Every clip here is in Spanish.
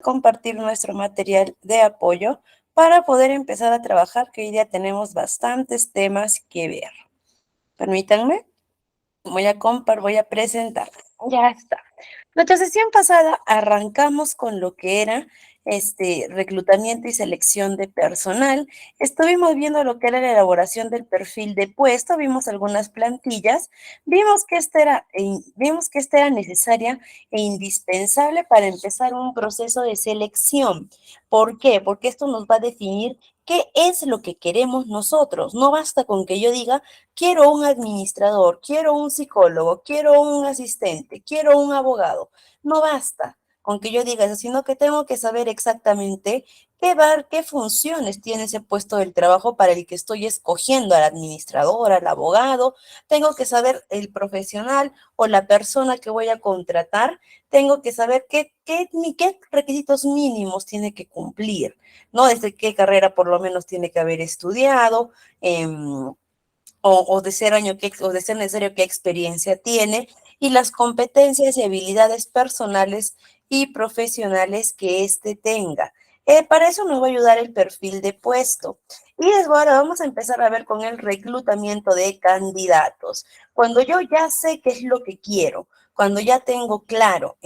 compartir nuestro material de apoyo para poder empezar a trabajar, que hoy día tenemos bastantes temas que ver. Permítanme, voy a presentar. Ya está. Nuestra sesión pasada arrancamos con lo que era reclutamiento y selección de personal. Estuvimos viendo lo que era la elaboración del perfil de puesto, vimos algunas plantillas, vimos que esta era necesaria e indispensable para empezar un proceso de selección. ¿Por qué? Porque esto nos va a definir qué es lo que queremos nosotros. No basta con que yo diga, quiero un administrador, quiero un psicólogo, quiero un asistente, quiero un abogado. No basta con que yo diga eso, sino que tengo que saber exactamente qué funciones tiene ese puesto del trabajo para el que estoy escogiendo al administrador, al abogado. Tengo que saber el profesional o la persona que voy a contratar. Tengo que saber qué requisitos mínimos tiene que cumplir, ¿no? Desde qué carrera por lo menos tiene que haber estudiado, o de ser necesario qué experiencia tiene y las competencias y habilidades personales y profesionales que éste tenga. Para eso nos va a ayudar el perfil de puesto. Y ahora vamos a empezar a ver con el reclutamiento de candidatos. Cuando yo ya sé qué es lo que quiero, cuando ya tengo claro,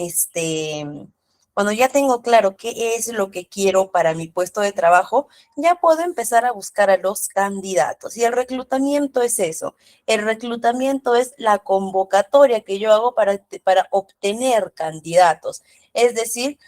cuando ya tengo claro qué es lo que quiero para mi puesto de trabajo, ya puedo empezar a buscar a los candidatos. Y el reclutamiento es eso. El reclutamiento es la convocatoria que yo hago para obtener candidatos. Es decir,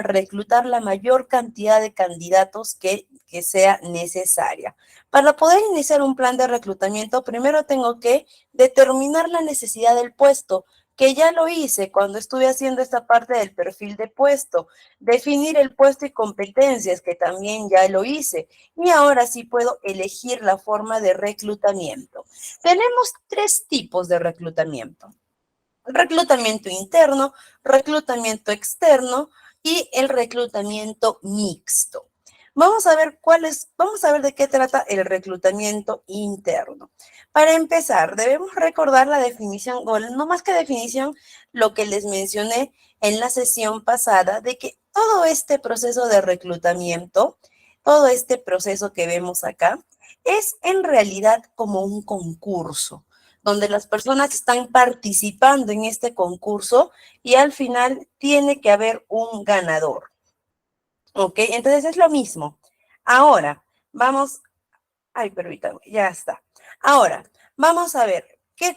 reclutar la mayor cantidad de candidatos que sea necesaria. Para poder iniciar un plan de reclutamiento, primero tengo que determinar la necesidad del puesto, que ya lo hice cuando estuve haciendo esta parte del perfil de puesto. Definir el puesto y competencias, que también ya lo hice. Y ahora sí puedo elegir la forma de reclutamiento. Tenemos 3 tipos de reclutamiento: reclutamiento interno, reclutamiento externo y el reclutamiento mixto. Vamos a ver de qué trata el reclutamiento interno. Para empezar, debemos recordar la definición, o no más que definición, lo que les mencioné en la sesión pasada, de que todo este proceso de reclutamiento, todo este proceso que vemos acá, es en realidad como un concurso donde las personas están participando en este concurso y al final tiene que haber un ganador. ¿Ok? Entonces es lo mismo. Ahora, vamos, ay, permítame, ya está. Ahora, vamos a ver, ¿qué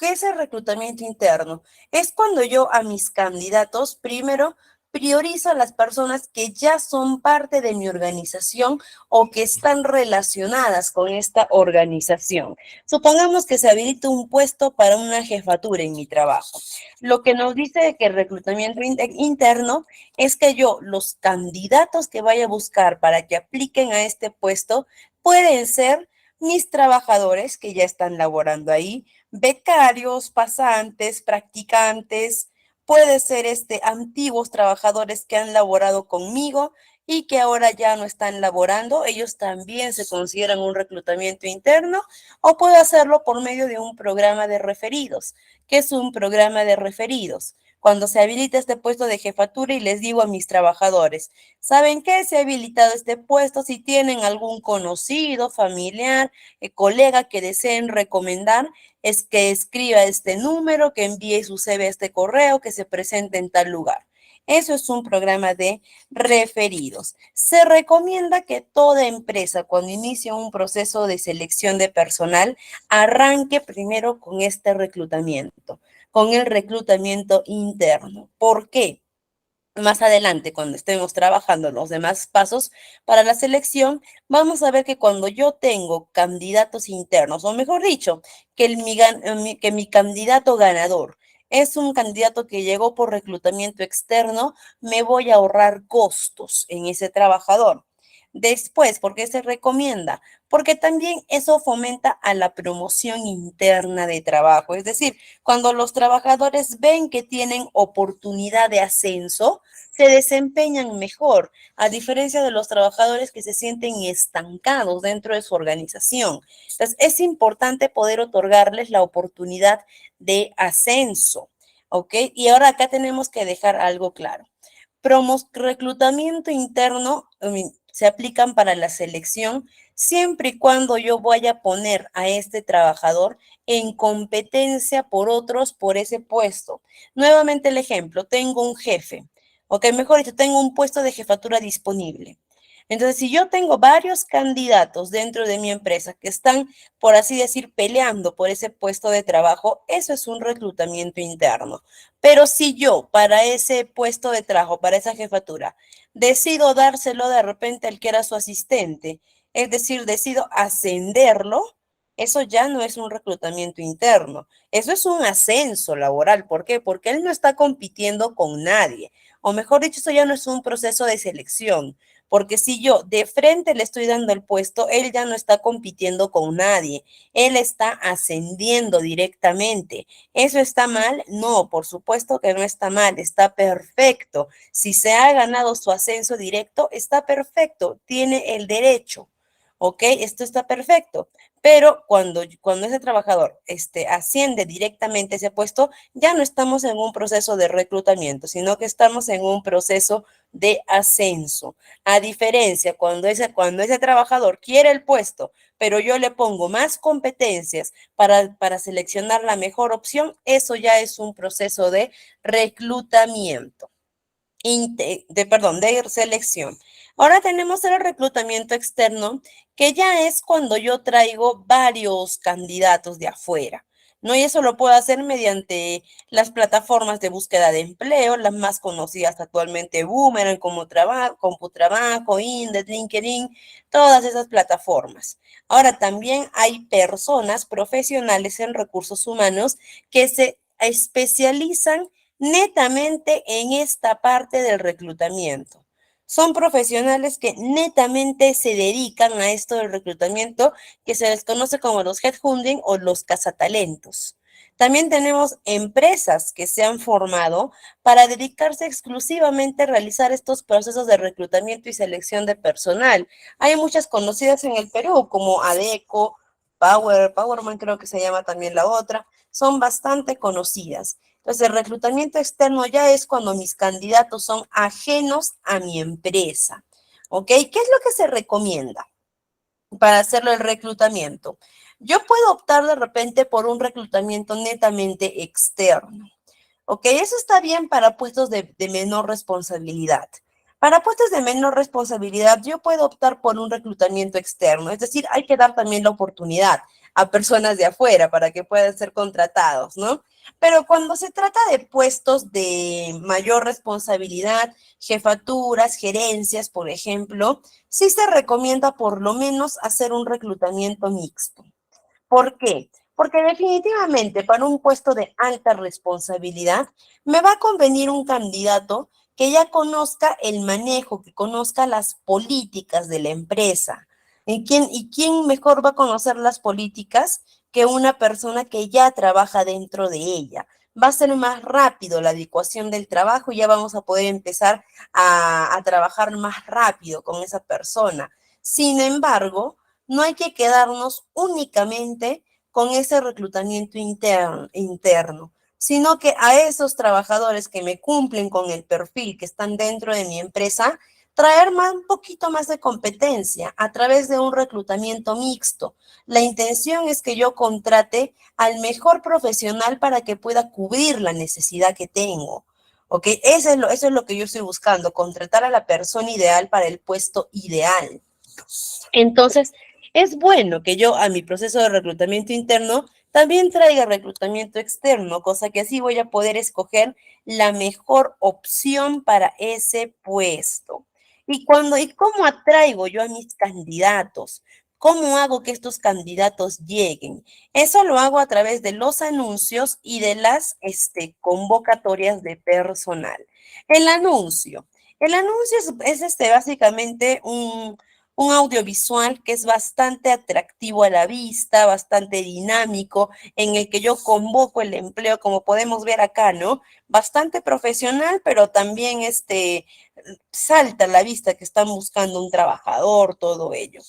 es el reclutamiento interno? Es cuando yo a mis candidatos, primero, priorizo a las personas que ya son parte de mi organización o que están relacionadas con esta organización. Supongamos que se habilita un puesto para una jefatura en mi trabajo. Lo que nos dice que el reclutamiento interno es que los candidatos que vaya a buscar para que apliquen a este puesto, pueden ser mis trabajadores que ya están laborando ahí, becarios, pasantes, practicantes, puede ser antiguos trabajadores que han laborado conmigo y que ahora ya no están laborando. Ellos también se consideran un reclutamiento interno, o puedo hacerlo por medio de un programa de referidos. ¿Qué es un programa de referidos? Cuando se habilita este puesto de jefatura y les digo a mis trabajadores, ¿saben qué? Se ha habilitado este puesto. Si tienen algún conocido, familiar, colega que deseen recomendar, es que escriba este número, que envíe su CV a este correo, que se presente en tal lugar. Eso es un programa de referidos. Se recomienda que toda empresa, cuando inicia un proceso de selección de personal, arranque primero con este reclutamiento, con el reclutamiento interno. ¿Por qué? Más adelante, cuando estemos trabajando los demás pasos para la selección, vamos a ver que cuando yo tengo candidatos internos, o mejor dicho, que mi candidato ganador es un candidato que llegó por reclutamiento externo, me voy a ahorrar costos en ese trabajador. Después, ¿por qué se recomienda? Porque también eso fomenta a la promoción interna de trabajo. Es decir, cuando los trabajadores ven que tienen oportunidad de ascenso, se desempeñan mejor, a diferencia de los trabajadores que se sienten estancados dentro de su organización. Entonces, es importante poder otorgarles la oportunidad de ascenso, ¿ok? Y ahora acá tenemos que dejar algo claro. Reclutamiento interno se aplican para la selección siempre y cuando yo vaya a poner a este trabajador en competencia por otros por ese puesto. Nuevamente el ejemplo, tengo un jefe, ok, mejor dicho, tengo un puesto de jefatura disponible. Entonces, si yo tengo varios candidatos dentro de mi empresa que están, por así decir, peleando por ese puesto de trabajo, eso es un reclutamiento interno. Pero si yo para ese puesto de trabajo, para esa jefatura, decido dárselo de repente al que era su asistente, es decir, decido ascenderlo, eso ya no es un reclutamiento interno, eso es un ascenso laboral. ¿Por qué? Porque él no está compitiendo con nadie, o mejor dicho, eso ya no es un proceso de selección. Porque si yo de frente le estoy dando el puesto, él ya no está compitiendo con nadie, él está ascendiendo directamente. ¿Eso está mal? No, por supuesto que no está mal, está perfecto. Si se ha ganado su ascenso directo, está perfecto, tiene el derecho. ¿Ok? Esto está perfecto. Pero cuando ese trabajador asciende directamente a ese puesto, ya no estamos en un proceso de reclutamiento, sino que estamos en un proceso de ascenso. A diferencia, cuando ese trabajador quiere el puesto, pero yo le pongo más competencias para seleccionar la mejor opción, eso ya es un proceso de reclutamiento, de selección. Ahora tenemos el reclutamiento externo, que ya es cuando yo traigo varios candidatos de afuera, ¿no? Y eso lo puedo hacer mediante las plataformas de búsqueda de empleo, las más conocidas actualmente, Boomerang, como CompuTrabajo, Indeed, LinkedIn, todas esas plataformas. Ahora también hay personas profesionales en recursos humanos que se especializan netamente en esta parte del reclutamiento. Son profesionales que netamente se dedican a esto del reclutamiento, que se les conoce como los headhunting o los cazatalentos. También tenemos empresas que se han formado para dedicarse exclusivamente a realizar estos procesos de reclutamiento y selección de personal. Hay muchas conocidas en el Perú, como ADECO, Powerman creo que se llama también la otra, son bastante conocidas. Entonces, el reclutamiento externo ya es cuando mis candidatos son ajenos a mi empresa. ¿Ok? ¿Qué es lo que se recomienda para hacerlo el reclutamiento? Yo puedo optar de repente por un reclutamiento netamente externo. ¿Ok? Eso está bien para puestos de menor responsabilidad. Para puestos de menor responsabilidad, yo puedo optar por un reclutamiento externo. Es decir, hay que dar también la oportunidad a personas de afuera para que puedan ser contratados, ¿no? Pero cuando se trata de puestos de mayor responsabilidad, jefaturas, gerencias, por ejemplo, sí se recomienda por lo menos hacer un reclutamiento mixto. ¿Por qué? Porque definitivamente para un puesto de alta responsabilidad me va a convenir un candidato que ya conozca el manejo, que conozca las políticas de la empresa. ¿Y quién mejor va a conocer las políticas que una persona que ya trabaja dentro de ella? Va a ser más rápido la adecuación del trabajo y ya vamos a poder empezar a trabajar más rápido con esa persona. Sin embargo, no hay que quedarnos únicamente con ese reclutamiento interno, sino que a esos trabajadores que me cumplen con el perfil, que están dentro de mi empresa, traer un poquito más de competencia a través de un reclutamiento mixto. La intención es que yo contrate al mejor profesional para que pueda cubrir la necesidad que tengo. ¿Ok? Eso es lo que yo estoy buscando, contratar a la persona ideal para el puesto ideal. Entonces, es bueno que yo a mi proceso de reclutamiento interno también traiga reclutamiento externo, cosa que así voy a poder escoger la mejor opción para ese puesto. ¿Y cómo atraigo yo a mis candidatos? ¿Cómo hago que estos candidatos lleguen? Eso lo hago a través de los anuncios y de las convocatorias de personal. El anuncio. El anuncio es básicamente un audiovisual que es bastante atractivo a la vista, bastante dinámico, en el que yo convoco el empleo, como podemos ver acá, ¿no? Bastante profesional, pero también salta a la vista que están buscando un trabajador, todo ello.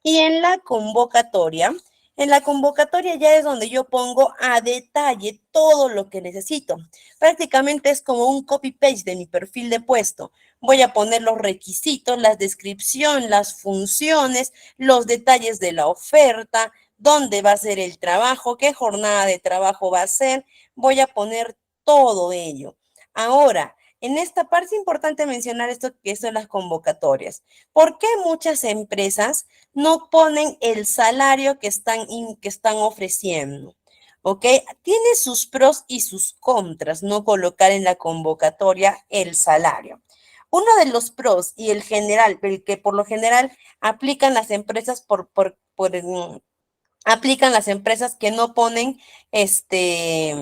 Y en la convocatoria, En la convocatoria ya es donde yo pongo a detalle todo lo que necesito. Prácticamente es como un copy-paste de mi perfil de puesto. Voy a poner los requisitos, la descripción, las funciones, los detalles de la oferta, dónde va a ser el trabajo, qué jornada de trabajo va a ser. Voy a poner todo ello. Ahora, en esta parte es importante mencionar esto que son las convocatorias. ¿Por qué muchas empresas no ponen el salario que están ofreciendo? ¿Ok? Tiene sus pros y sus contras no colocar en la convocatoria el salario. Uno de los pros y el que por lo general aplican las empresas aplican las empresas que no ponen este,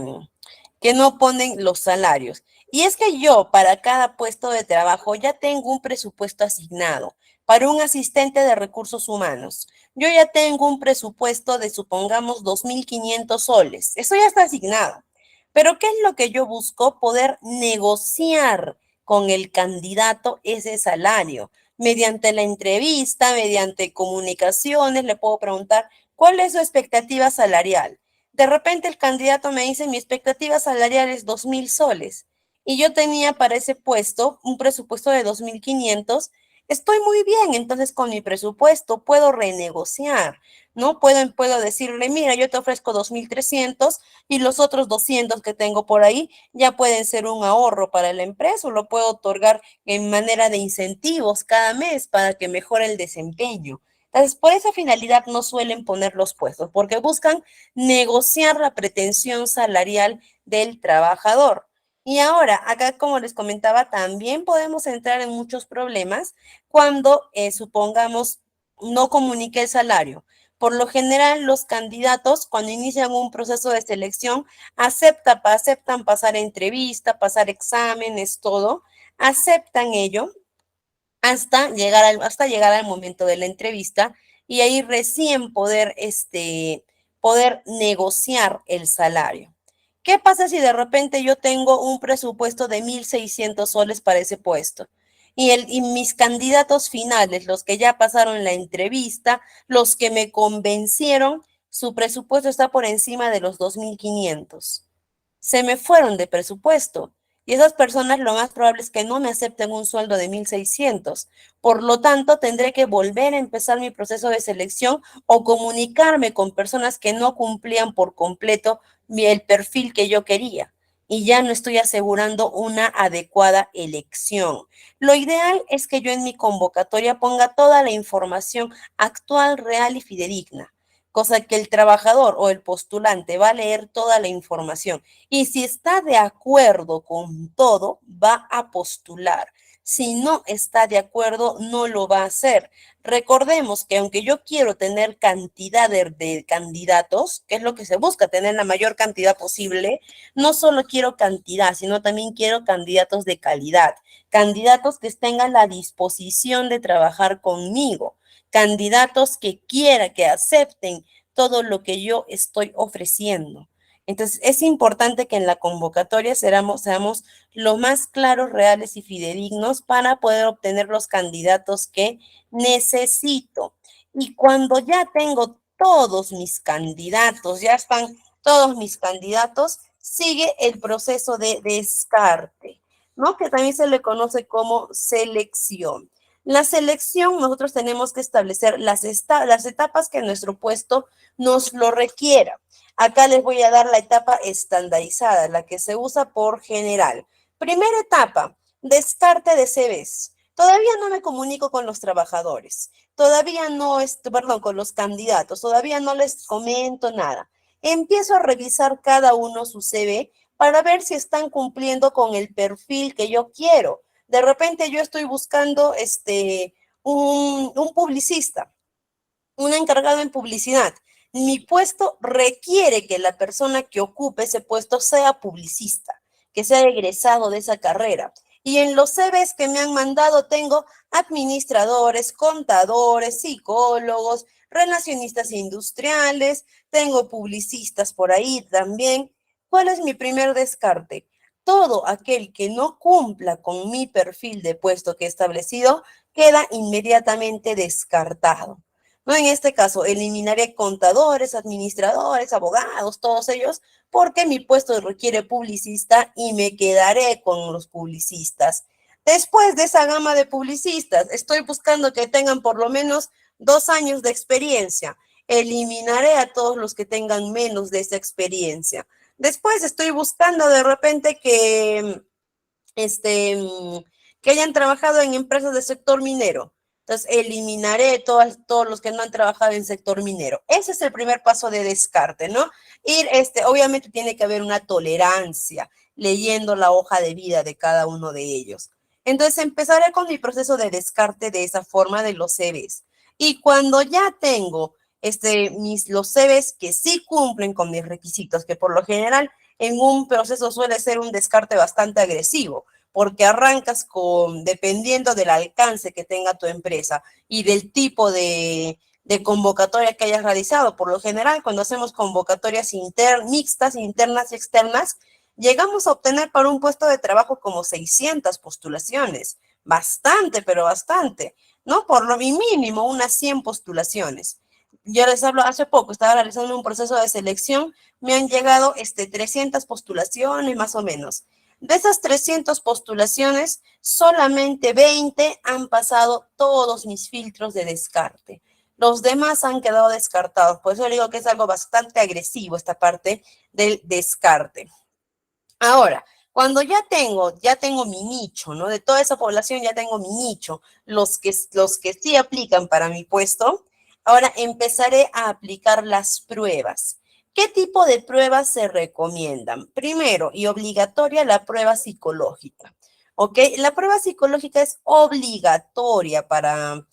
que no ponen los salarios. Y es que yo para cada puesto de trabajo ya tengo un presupuesto asignado. Para un asistente de recursos humanos, yo ya tengo un presupuesto de, supongamos, 2.500 soles. Eso ya está asignado. Pero ¿qué es lo que yo busco? Poder negociar con el candidato ese salario. Mediante la entrevista, mediante comunicaciones, le puedo preguntar, ¿cuál es su expectativa salarial? De repente el candidato me dice, mi expectativa salarial es 2.000 soles y yo tenía para ese puesto un presupuesto de 2.500. Estoy muy bien, entonces con mi presupuesto puedo renegociar, ¿no? Puedo decirle, mira, yo te ofrezco 2.300 y los otros 200 que tengo por ahí ya pueden ser un ahorro para la empresa o lo puedo otorgar en manera de incentivos cada mes para que mejore el desempeño. Entonces, por esa finalidad no suelen poner los puestos, porque buscan negociar la pretensión salarial del trabajador. Y ahora, acá, como les comentaba, también podemos entrar en muchos problemas cuando, supongamos, no comunique el salario. Por lo general, los candidatos, cuando inician un proceso de selección, aceptan pasar entrevista, pasar exámenes, todo, aceptan ello hasta llegar al momento de la entrevista y ahí recién poder negociar el salario. ¿Qué pasa si de repente yo tengo un presupuesto de 1.600 soles para ese puesto? Y mis candidatos finales, los que ya pasaron la entrevista, los que me convencieron, su presupuesto está por encima de los 2.500. Se me fueron de presupuesto. Y esas personas lo más probable es que no me acepten un sueldo de 1.600. Por lo tanto, tendré que volver a empezar mi proceso de selección o comunicarme con personas que no cumplían por completo el perfil que yo quería. Y ya no estoy asegurando una adecuada elección. Lo ideal es que yo en mi convocatoria ponga toda la información actual, real y fidedigna, cosa que el trabajador o el postulante va a leer toda la información y si está de acuerdo con todo, va a postular. Si no está de acuerdo, no lo va a hacer. Recordemos que aunque yo quiero tener cantidad de candidatos, que es lo que se busca, tener la mayor cantidad posible, no solo quiero cantidad, sino también quiero candidatos de calidad, candidatos que tengan la disposición de trabajar conmigo, candidatos que quieran, que acepten todo lo que yo estoy ofreciendo. Entonces, es importante que en la convocatoria seamos lo más claros, reales y fidedignos para poder obtener los candidatos que necesito. Y cuando ya tengo todos mis candidatos, ya están todos mis candidatos, sigue el proceso de descarte, ¿no? Que también se le conoce como selección. La selección, nosotros tenemos que establecer las etapas que nuestro puesto nos lo requiera. Acá les voy a dar la etapa estandarizada, la que se usa por general. Primera etapa, descarte de CVs. Todavía no me comunico con los trabajadores, todavía no, perdón, con los candidatos, todavía no les comento nada. Empiezo a revisar cada uno su CV para ver si están cumpliendo con el perfil que yo quiero. De repente yo estoy buscando un publicista, un encargado en publicidad. Mi puesto requiere que la persona que ocupe ese puesto sea publicista, que sea egresado de esa carrera. Y en los CVs que me han mandado tengo administradores, contadores, psicólogos, relacionistas industriales, tengo publicistas por ahí también. ¿Cuál es mi primer descarte? Todo aquel que no cumpla con mi perfil de puesto que he establecido queda inmediatamente descartado. ¿no? En este caso, eliminaré contadores, administradores, abogados, todos ellos, porque mi puesto requiere publicista y me quedaré con los publicistas. Después de esa gama de publicistas, estoy buscando que tengan por lo menos 2 años de experiencia. Eliminaré a todos los que tengan menos de esa experiencia. Después estoy buscando de repente este, que hayan trabajado en empresas del sector minero. Entonces, eliminaré todos los que no han trabajado en sector minero. Ese es el primer paso de descarte, ¿no? Obviamente tiene que haber una tolerancia leyendo la hoja de vida de cada uno de ellos. Entonces, empezaré con mi proceso de descarte de esa forma de los CVs. Y cuando ya tengo los CVs que sí cumplen con mis requisitos, que por lo general en un proceso suele ser un descarte bastante agresivo, porque arrancas dependiendo del alcance que tenga tu empresa y del tipo de convocatoria que hayas realizado. Por lo general, cuando hacemos convocatorias mixtas, internas y externas, llegamos a obtener para un puesto de trabajo como 600 postulaciones. Bastante, pero bastante, ¿no? Por lo mínimo, unas 100 postulaciones. Yo les hablo, hace poco estaba realizando un proceso de selección, me han llegado 300 postulaciones más o menos. De esas 300 postulaciones, solamente 20 han pasado todos mis filtros de descarte. Los demás han quedado descartados. Por eso digo que es algo bastante agresivo esta parte del descarte. Ahora, cuando ya tengo mi nicho, ¿no? De toda esa población ya tengo mi nicho, los que sí aplican para mi puesto, ahora empezaré a aplicar las pruebas. ¿Qué tipo de pruebas se recomiendan? Primero y obligatoria la prueba psicológica, ¿ok? La prueba psicológica es obligatoria para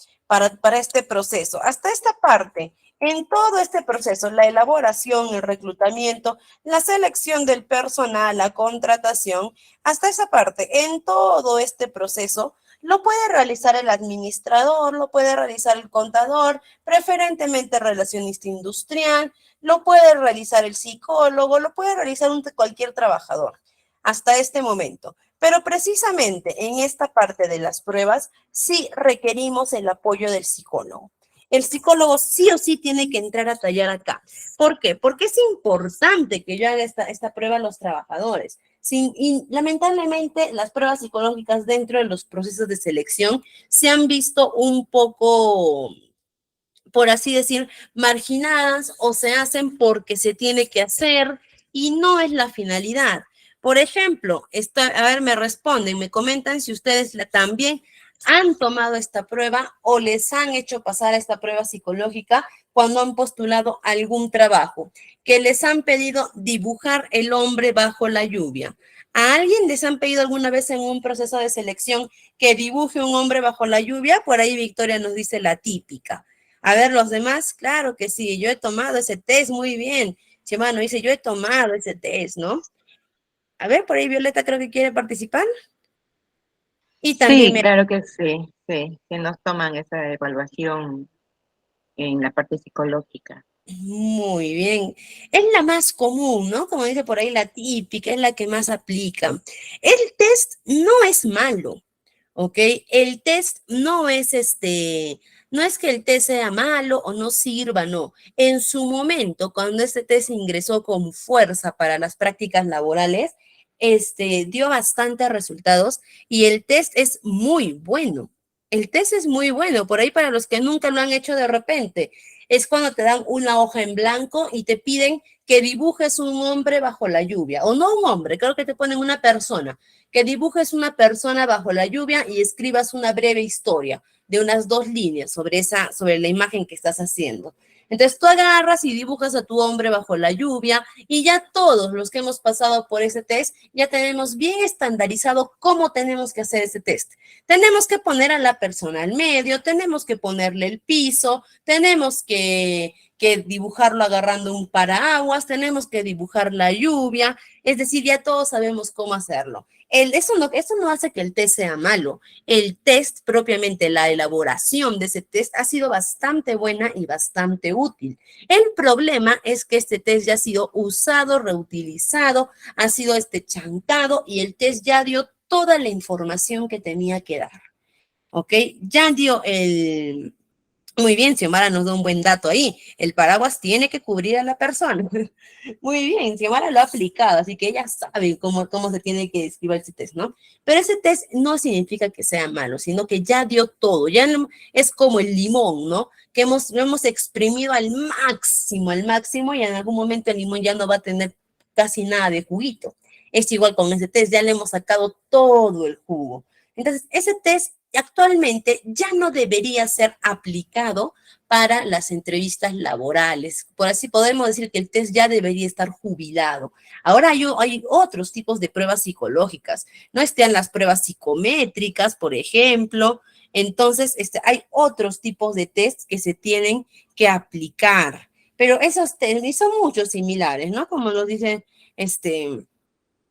este proceso. Hasta esta parte, en todo este proceso, la elaboración, el reclutamiento, la selección del personal, la contratación, hasta esa parte, en todo este proceso, lo puede realizar el administrador, lo puede realizar el contador, preferentemente relacionista industrial, lo puede realizar el psicólogo, lo puede realizar cualquier trabajador hasta este momento. Pero precisamente en esta parte de las pruebas sí requerimos el apoyo del psicólogo. El psicólogo sí o sí tiene que entrar a tallar acá. ¿Por qué? Porque es importante que yo haga esta prueba a los trabajadores. Y lamentablemente las pruebas psicológicas dentro de los procesos de selección se han visto un poco, por así decir, marginadas o se hacen porque se tiene que hacer y no es la finalidad. Por ejemplo, a ver, me responden, me comentan si ustedes también han tomado esta prueba o les han hecho pasar esta prueba psicológica cuando han postulado algún trabajo, que les han pedido dibujar el hombre bajo la lluvia. ¿A alguien les han pedido alguna vez en un proceso de selección que dibuje un hombre bajo la lluvia? Por ahí Victoria nos dice la típica. A ver, los demás, claro que sí, yo he tomado ese test, muy bien. Chimano dice, yo he tomado ese test, ¿no? A ver, por ahí Violeta creo que quiere participar. Y también Sí, me... claro que sí, sí, que nos toman esa evaluación en la parte psicológica. Muy bien. Es la más común, ¿no? Como dice por ahí la típica, es la que más aplica. El test no es malo, ¿ok? El test no es que el test sea malo o no sirva, no. En su momento, cuando este test ingresó con fuerza para las prácticas laborales, dio bastantes resultados y el test es muy bueno. El test es muy bueno, por ahí para los que nunca lo han hecho de repente, es cuando te dan una hoja en blanco y te piden que dibujes un hombre bajo la lluvia, o no un hombre, creo que te ponen una persona, que dibujes una persona bajo la lluvia y escribas una breve historia de unas 2 líneas sobre la imagen que estás haciendo. Entonces tú agarras y dibujas a tu hombre bajo la lluvia y ya todos los que hemos pasado por ese test ya tenemos bien estandarizado cómo tenemos que hacer ese test. Tenemos que poner a la persona al medio, tenemos que ponerle el piso, tenemos que dibujarlo agarrando un paraguas, tenemos que dibujar la lluvia, es decir, ya todos sabemos cómo hacerlo. Eso no hace que el test sea malo. El test, propiamente la elaboración de ese test, ha sido bastante buena y bastante útil. El problema es que este test ya ha sido usado, reutilizado, ha sido chancado y el test ya dio toda la información que tenía que dar. ¿Ok? Ya dio Muy bien, Xiomara nos da un buen dato ahí. El paraguas tiene que cubrir a la persona. Muy bien, Xiomara lo ha aplicado, así que ella sabe cómo se tiene que escribir ese test, ¿no? Pero ese test no significa que sea malo, sino que ya dio todo, es como el limón, ¿no? Que lo hemos exprimido al máximo, y en algún momento el limón ya no va a tener casi nada de juguito. Es igual con ese test, ya le hemos sacado todo el jugo. Entonces, ese test actualmente ya no debería ser aplicado para las entrevistas laborales. Por así podemos decir que el test ya debería estar jubilado. Ahora hay otros tipos de pruebas psicológicas. No están las pruebas psicométricas, por ejemplo. Entonces, hay otros tipos de test que se tienen que aplicar. Pero esos test, y son muchos similares, ¿no? Como nos dicen,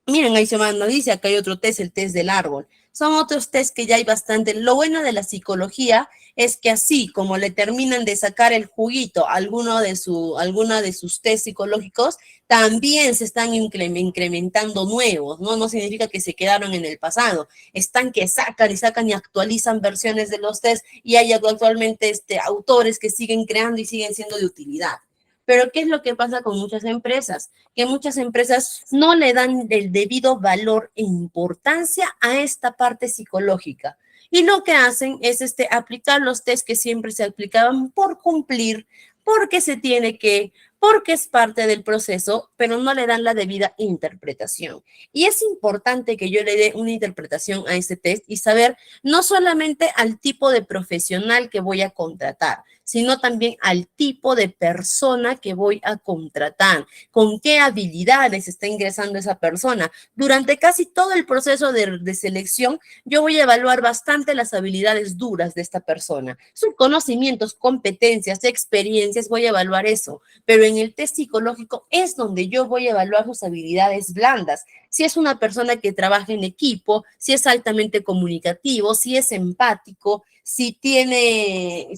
miren, ahí se nos dice, acá hay otro test, el test del árbol. Son otros test que ya hay bastante. Lo bueno de la psicología es que así como le terminan de sacar el juguito a alguna de sus test psicológicos, también se están incrementando nuevos, ¿no? No significa que se quedaron en el pasado. Están que sacan y actualizan versiones de los test, y hay actualmente autores que siguen creando y siguen siendo de utilidad. Pero ¿qué es lo que pasa con muchas empresas? Que muchas empresas no le dan el debido valor e importancia a esta parte psicológica. Y lo que hacen es aplicar los test que siempre se aplicaban por cumplir, porque se tiene que, porque es parte del proceso, pero no le dan la debida interpretación. Y es importante que yo le dé una interpretación a este test y saber no solamente al tipo de profesional que voy a contratar, sino también al tipo de persona que voy a contratar, con qué habilidades está ingresando esa persona. Durante casi todo el proceso de selección, yo voy a evaluar bastante las habilidades duras de esta persona, sus conocimientos, competencias, experiencias, voy a evaluar eso, pero en el test psicológico es donde yo voy a evaluar sus habilidades blandas. Si es una persona que trabaja en equipo, si es altamente comunicativo, si es empático, si tiene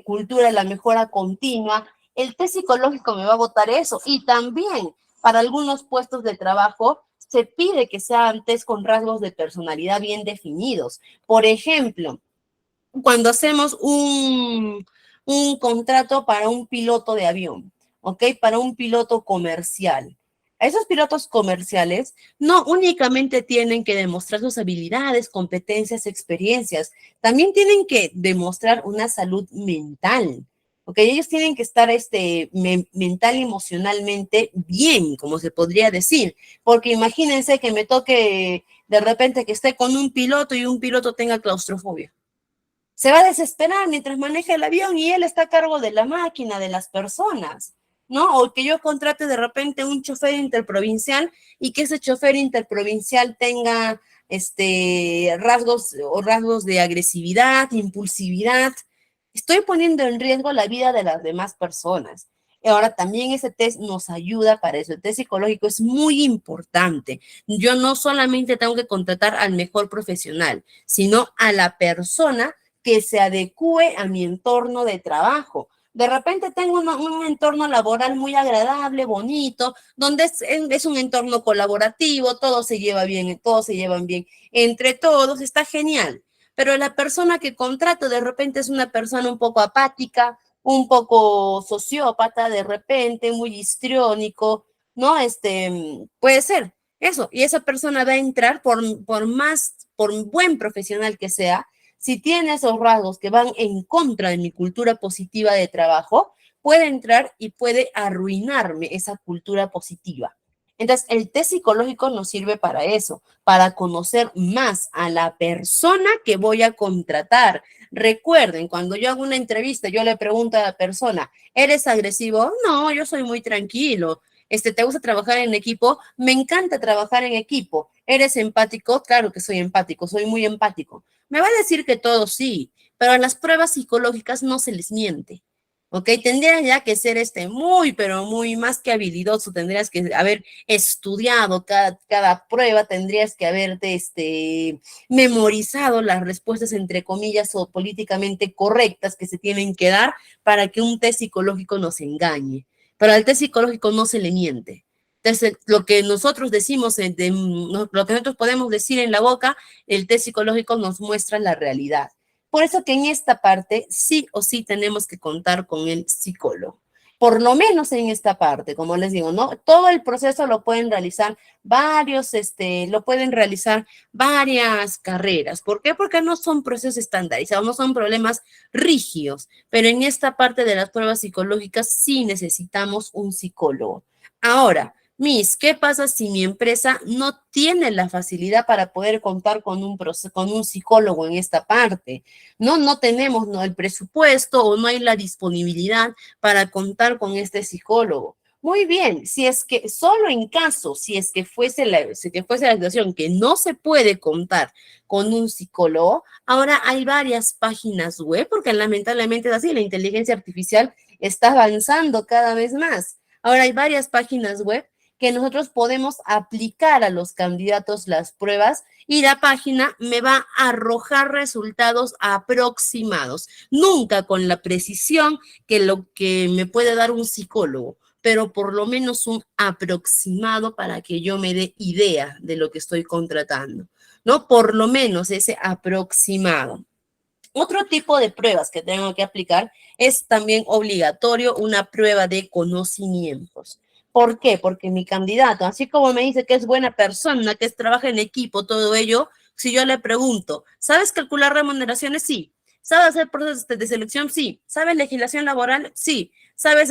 cultura de la mejora continua, el test psicológico me va a votar eso. Y también para algunos puestos de trabajo se pide que sean test con rasgos de personalidad bien definidos. Por ejemplo, cuando hacemos un contrato para un piloto de avión, ¿ok? Para un piloto comercial. Esos pilotos comerciales no únicamente tienen que demostrar sus habilidades, competencias, experiencias, también tienen que demostrar una salud mental, ¿ok? Ellos tienen que estar mental y emocionalmente bien, como se podría decir, porque imagínense que me toque de repente que esté con un piloto y un piloto tenga claustrofobia. Se va a desesperar mientras maneja el avión y él está a cargo de la máquina, de las personas, ¿no? O que yo contrate de repente un chofer interprovincial y que ese chofer interprovincial tenga rasgos de agresividad, impulsividad. Estoy poniendo en riesgo la vida de las demás personas. Y ahora también ese test nos ayuda para eso. El test psicológico es muy importante. Yo no solamente tengo que contratar al mejor profesional, sino a la persona que se adecue a mi entorno de trabajo. De repente tengo un entorno laboral muy agradable, bonito, donde es un entorno colaborativo, todos se llevan bien entre todos, está genial. Pero la persona que contrato de repente es una persona un poco apática, un poco sociópata, de repente, muy histriónico, ¿no? Puede ser eso. Y esa persona va a entrar por buen profesional que sea, si tiene esos rasgos que van en contra de mi cultura positiva de trabajo, puede entrar y puede arruinarme esa cultura positiva. Entonces, el test psicológico nos sirve para eso, para conocer más a la persona que voy a contratar. Recuerden, cuando yo hago una entrevista, yo le pregunto a la persona, ¿eres agresivo? No, yo soy muy tranquilo. ¿Te gusta trabajar en equipo? Me encanta trabajar en equipo. ¿Eres empático? Claro que soy empático, soy muy empático. Me va a decir que todo sí, pero a las pruebas psicológicas no se les miente. ¿Ok? Tendrías ya que ser muy, pero muy más que habilidoso, tendrías que haber estudiado cada prueba, tendrías que haberte memorizado las respuestas, entre comillas, o políticamente correctas que se tienen que dar para que un test psicológico nos engañe. Pero al test psicológico no se le miente. Entonces, lo que nosotros decimos, lo que nosotros podemos decir en la boca, el test psicológico nos muestra la realidad. Por eso que en esta parte sí o sí tenemos que contar con el psicólogo. Por lo menos en esta parte, como les digo, ¿no? Todo el proceso lo pueden realizar lo pueden realizar varias carreras. ¿Por qué? Porque no son procesos estandarizados, no son problemas rígidos, pero en esta parte de las pruebas psicológicas sí necesitamos un psicólogo. Ahora, Miss, ¿qué pasa si mi empresa no tiene la facilidad para poder contar con con un psicólogo en esta parte? No tenemos el presupuesto o no hay la disponibilidad para contar con este psicólogo. Muy bien, si es que solo en caso, si es que fuese la situación que no se puede contar con un psicólogo, ahora hay varias páginas web, porque lamentablemente es así, la inteligencia artificial está avanzando cada vez más. Ahora hay varias páginas web que nosotros podemos aplicar a los candidatos las pruebas y la página me va a arrojar resultados aproximados, nunca con la precisión que lo que me puede dar un psicólogo, pero por lo menos un aproximado para que yo me dé idea de lo que estoy contratando, ¿no? Por lo menos ese aproximado. Otro tipo de pruebas que tengo que aplicar es también obligatorio una prueba de conocimientos. ¿Por qué? Porque mi candidato, así como me dice que es buena persona, que trabaja en equipo, todo ello, si yo le pregunto, ¿sabes calcular remuneraciones? Sí. ¿Sabes hacer procesos de selección? Sí. ¿Sabes legislación laboral? Sí. ¿Sabes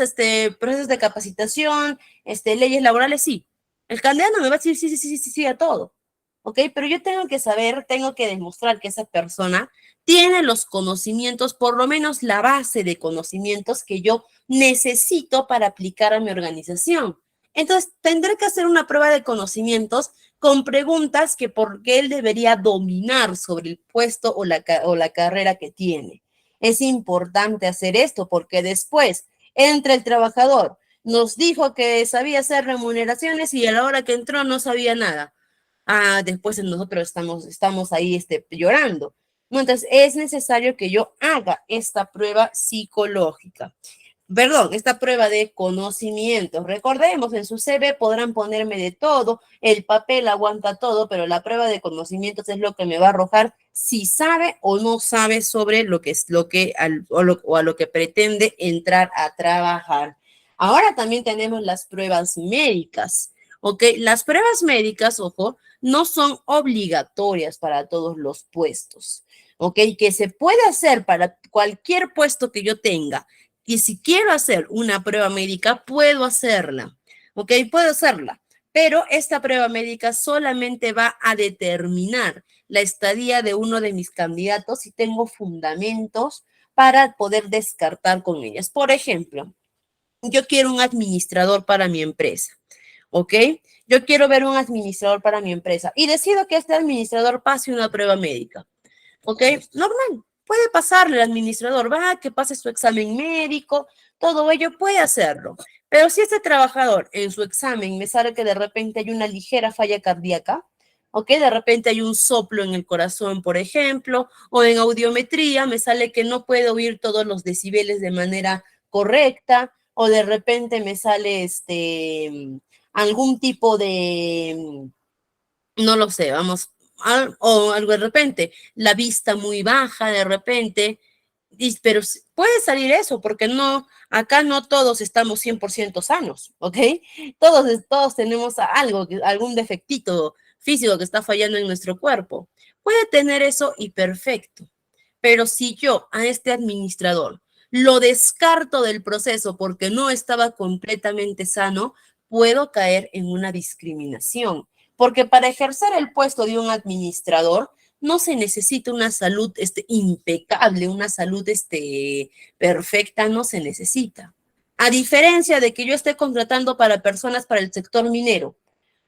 procesos de capacitación, leyes laborales? Sí. El candidato me va a decir sí, sí, sí, sí, sí a todo. ¿Ok? Pero yo tengo que saber, tengo que demostrar que esa persona tiene los conocimientos, por lo menos la base de conocimientos que yo necesito para aplicar a mi organización. Entonces, tendré que hacer una prueba de conocimientos con preguntas que porque él debería dominar sobre el puesto o la carrera que tiene. Es importante hacer esto porque después entra el trabajador, nos dijo que sabía hacer remuneraciones y a la hora que entró no sabía nada. Después nosotros estamos ahí llorando. No, entonces, es necesario que yo haga esta prueba psicológica. Perdón, esta prueba de conocimientos. Recordemos, en su CV podrán ponerme de todo, el papel aguanta todo, pero la prueba de conocimientos es lo que me va a arrojar si sabe o no sabe sobre lo que es o a lo que pretende entrar a trabajar. Ahora también tenemos las pruebas médicas. ¿Ok? Las pruebas médicas, ojo, no son obligatorias para todos los puestos. ¿Ok? Que se puede hacer para cualquier puesto que yo tenga. Y si quiero hacer una prueba médica, puedo hacerla. ¿Ok? Puedo hacerla. Pero esta prueba médica solamente va a determinar la estadía de uno de mis candidatos si tengo fundamentos para poder descartar con ellas. Por ejemplo, yo quiero un administrador para mi empresa. ¿Ok? Yo quiero ver un administrador para mi empresa y decido que este administrador pase una prueba médica. ¿Ok? Normal. Puede pasarle al administrador, va, que pase su examen médico, todo ello puede hacerlo. Pero si este trabajador en su examen me sale que de repente hay una ligera falla cardíaca, ¿ok? De repente hay un soplo en el corazón, por ejemplo, o en audiometría me sale que no puedo oír todos los decibeles de manera correcta, o de repente me sale algún tipo de, no lo sé, vamos, o algo de repente, la vista muy baja de repente, pero puede salir eso, porque no, acá no todos estamos 100% sanos, ¿ok? Todos tenemos algo, algún defectito físico que está fallando en nuestro cuerpo. Puede tener eso y perfecto, pero si yo a este administrador lo descarto del proceso porque no estaba completamente sano, puedo caer en una discriminación. Porque para ejercer el puesto de un administrador no se necesita una salud impecable, una salud perfecta, no se necesita. A diferencia de que yo esté contratando para personas para el sector minero,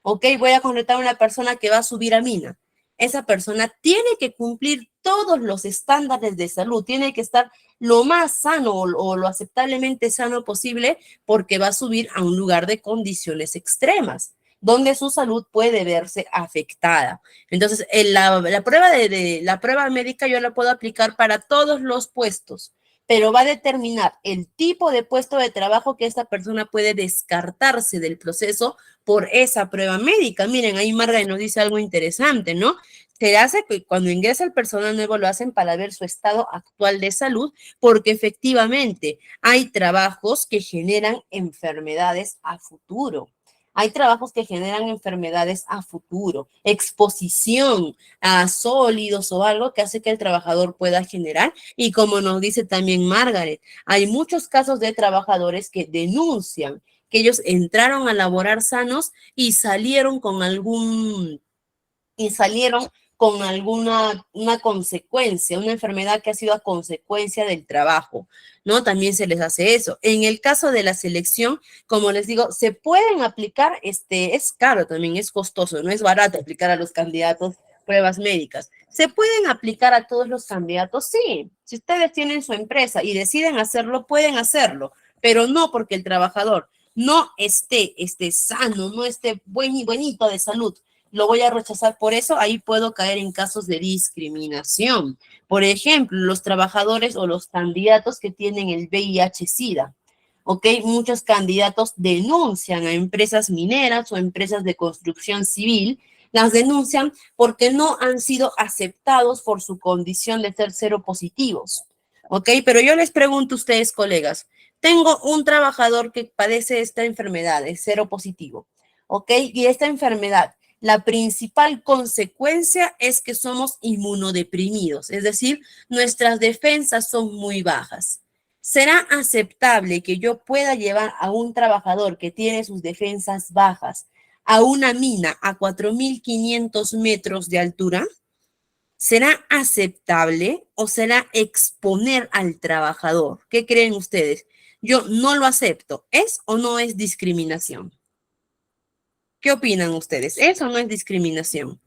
¿ok? Voy a contratar a una persona que va a subir a mina. Esa persona tiene que cumplir todos los estándares de salud, tiene que estar lo más sano o lo aceptablemente sano posible porque va a subir a un lugar de condiciones extremas donde su salud puede verse afectada. Entonces, la prueba médica yo la puedo aplicar para todos los puestos, pero va a determinar el tipo de puesto de trabajo que esta persona puede descartarse del proceso por esa prueba médica. Miren, ahí Marga nos dice algo interesante, ¿no? se hace que cuando ingresa el personal nuevo lo hacen para ver su estado actual de salud, porque efectivamente hay trabajos que generan enfermedades a futuro. Hay trabajos que generan enfermedades a futuro, exposición a sólidos o algo que hace que el trabajador pueda generar. Y como nos dice también Margaret, hay muchos casos de trabajadores que denuncian que ellos entraron a laborar sanos y salieron con alguna una consecuencia, una enfermedad que ha sido a consecuencia del trabajo, ¿no? También se les hace eso. En el caso de la selección, como les digo, se pueden aplicar, es caro también, es costoso, no es barato aplicar a los candidatos pruebas médicas. ¿Se pueden aplicar a todos los candidatos? Sí. Si ustedes tienen su empresa y deciden hacerlo, pueden hacerlo, pero no porque el trabajador no esté sano, no esté buenito de salud, lo voy a rechazar por eso, ahí puedo caer en casos de discriminación. Por ejemplo, los trabajadores o los candidatos que tienen el VIH-Sida. ¿Ok? Muchos candidatos denuncian a empresas mineras o empresas de construcción civil, las denuncian porque no han sido aceptados por su condición de ser seropositivos. ¿Ok? Pero yo les pregunto a ustedes, colegas, tengo un trabajador que padece esta enfermedad, es seropositivo. ¿Ok? Y esta enfermedad, la principal consecuencia es que somos inmunodeprimidos, es decir, nuestras defensas son muy bajas. ¿Será aceptable que yo pueda llevar a un trabajador que tiene sus defensas bajas a una mina a 4.500 metros de altura? ¿Será aceptable o será exponer al trabajador? ¿Qué creen ustedes? Yo no lo acepto. ¿Es o no es discriminación? ¿Qué opinan ustedes? ¿Eso no es discriminación?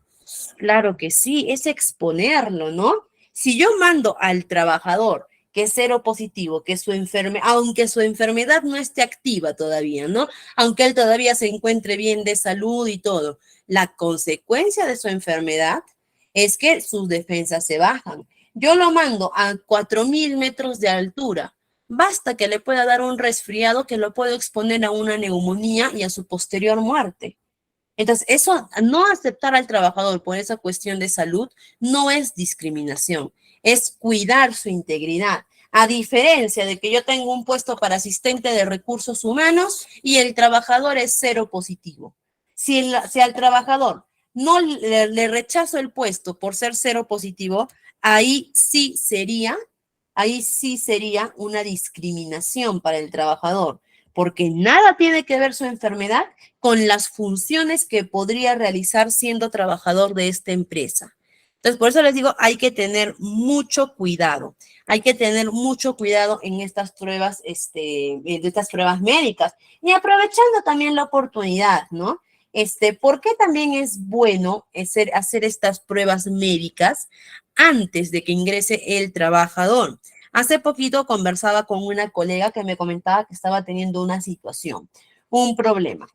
Claro que sí, es exponerlo, ¿no? Si yo mando al trabajador que es seropositivo, que aunque su enfermedad no esté activa todavía, ¿no? Aunque él todavía se encuentre bien de salud y todo, la consecuencia de su enfermedad es que sus defensas se bajan. Yo lo mando a 4.000 metros de altura. Basta que le pueda dar un resfriado que lo puedo exponer a una neumonía y a su posterior muerte. Entonces, eso, no aceptar al trabajador por esa cuestión de salud no es discriminación, es cuidar su integridad. A diferencia de que yo tengo un puesto para asistente de recursos humanos y el trabajador es seropositivo. Si al trabajador no le rechazo el puesto por ser seropositivo, ahí sí sería una discriminación para el trabajador, porque nada tiene que ver su enfermedad con las funciones que podría realizar siendo trabajador de esta empresa. Entonces, por eso les digo, hay que tener mucho cuidado. Hay que tener mucho cuidado en estas pruebas, de estas pruebas médicas. Y aprovechando también la oportunidad, ¿no? ¿Por qué también es bueno hacer estas pruebas médicas antes de que ingrese el trabajador? Hace poquito conversaba con una colega que me comentaba que estaba teniendo una situación, un problema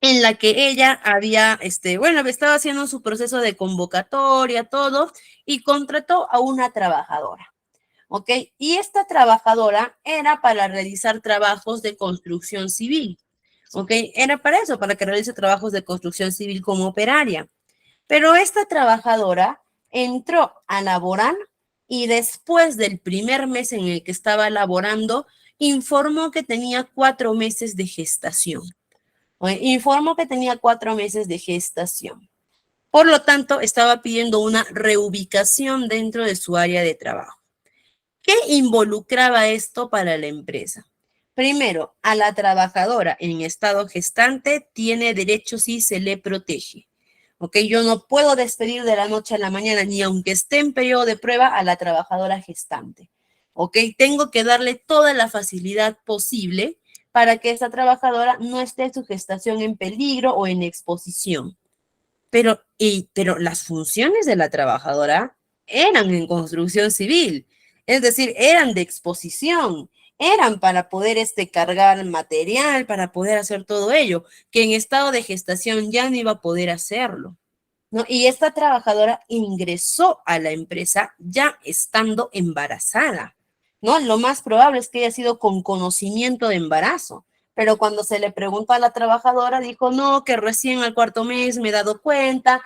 en la que ella había, estaba haciendo su proceso de convocatoria, todo, y contrató a una trabajadora, ¿ok? Y esta trabajadora era para realizar trabajos de construcción civil, ¿ok? Era para eso, para que realice trabajos de construcción civil como operaria. Pero esta trabajadora entró a laborar y después del primer mes en el que estaba laborando, informó que tenía 4 meses de gestación. Informó que tenía 4 meses de gestación. Por lo tanto, estaba pidiendo una reubicación dentro de su área de trabajo. ¿Qué involucraba esto para la empresa? Primero, a la trabajadora en estado gestante tiene derechos y se le protege. ¿Ok? Yo no puedo despedir de la noche a la mañana, ni aunque esté en periodo de prueba, a la trabajadora gestante. ¿Ok? Tengo que darle toda la facilidad posible para que esa trabajadora no esté su gestación en peligro o en exposición. Pero las funciones de la trabajadora eran en construcción civil, es decir, eran de exposición, eran para poder cargar material, para poder hacer todo ello, que en estado de gestación ya no iba a poder hacerlo, ¿no? Y esta trabajadora ingresó a la empresa ya estando embarazada, ¿no? Lo más probable es que haya sido con conocimiento de embarazo, pero cuando se le preguntó a la trabajadora, dijo, no, que recién al 4.º mes me he dado cuenta,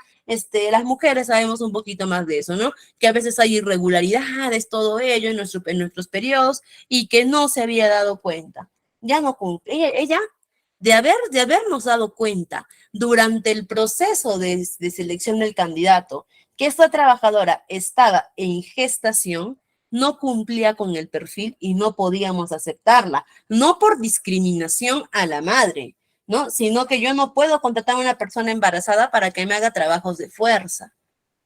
las mujeres sabemos un poquito más de eso, ¿no? Que a veces hay irregularidades, todo ello en nuestros periodos y que no se había dado cuenta. Ya no cumple. Ella de habernos dado cuenta durante el proceso de selección del candidato que esta trabajadora estaba en gestación, no cumplía con el perfil y no podíamos aceptarla, no por discriminación a la madre, ¿no? Sino que yo no puedo contratar a una persona embarazada para que me haga trabajos de fuerza,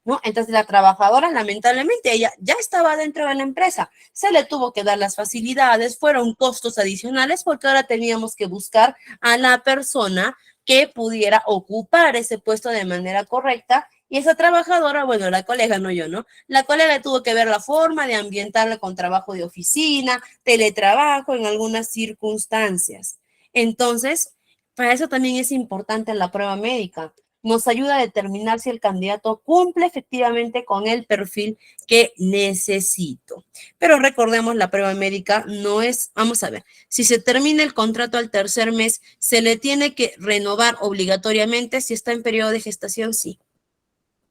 ¿no? Entonces la trabajadora, lamentablemente, ella ya estaba dentro de la empresa, se le tuvo que dar las facilidades, fueron costos adicionales porque ahora teníamos que buscar a la persona que pudiera ocupar ese puesto de manera correcta y esa trabajadora, bueno, la colega, no yo, ¿no? La colega tuvo que ver la forma de ambientarla con trabajo de oficina, teletrabajo en algunas circunstancias. Entonces, para eso también es importante la prueba médica, nos ayuda a determinar si el candidato cumple efectivamente con el perfil que necesito. Pero recordemos, la prueba médica no es, vamos a ver, si se termina el contrato al tercer mes, ¿se le tiene que renovar obligatoriamente? Si está en periodo de gestación, sí.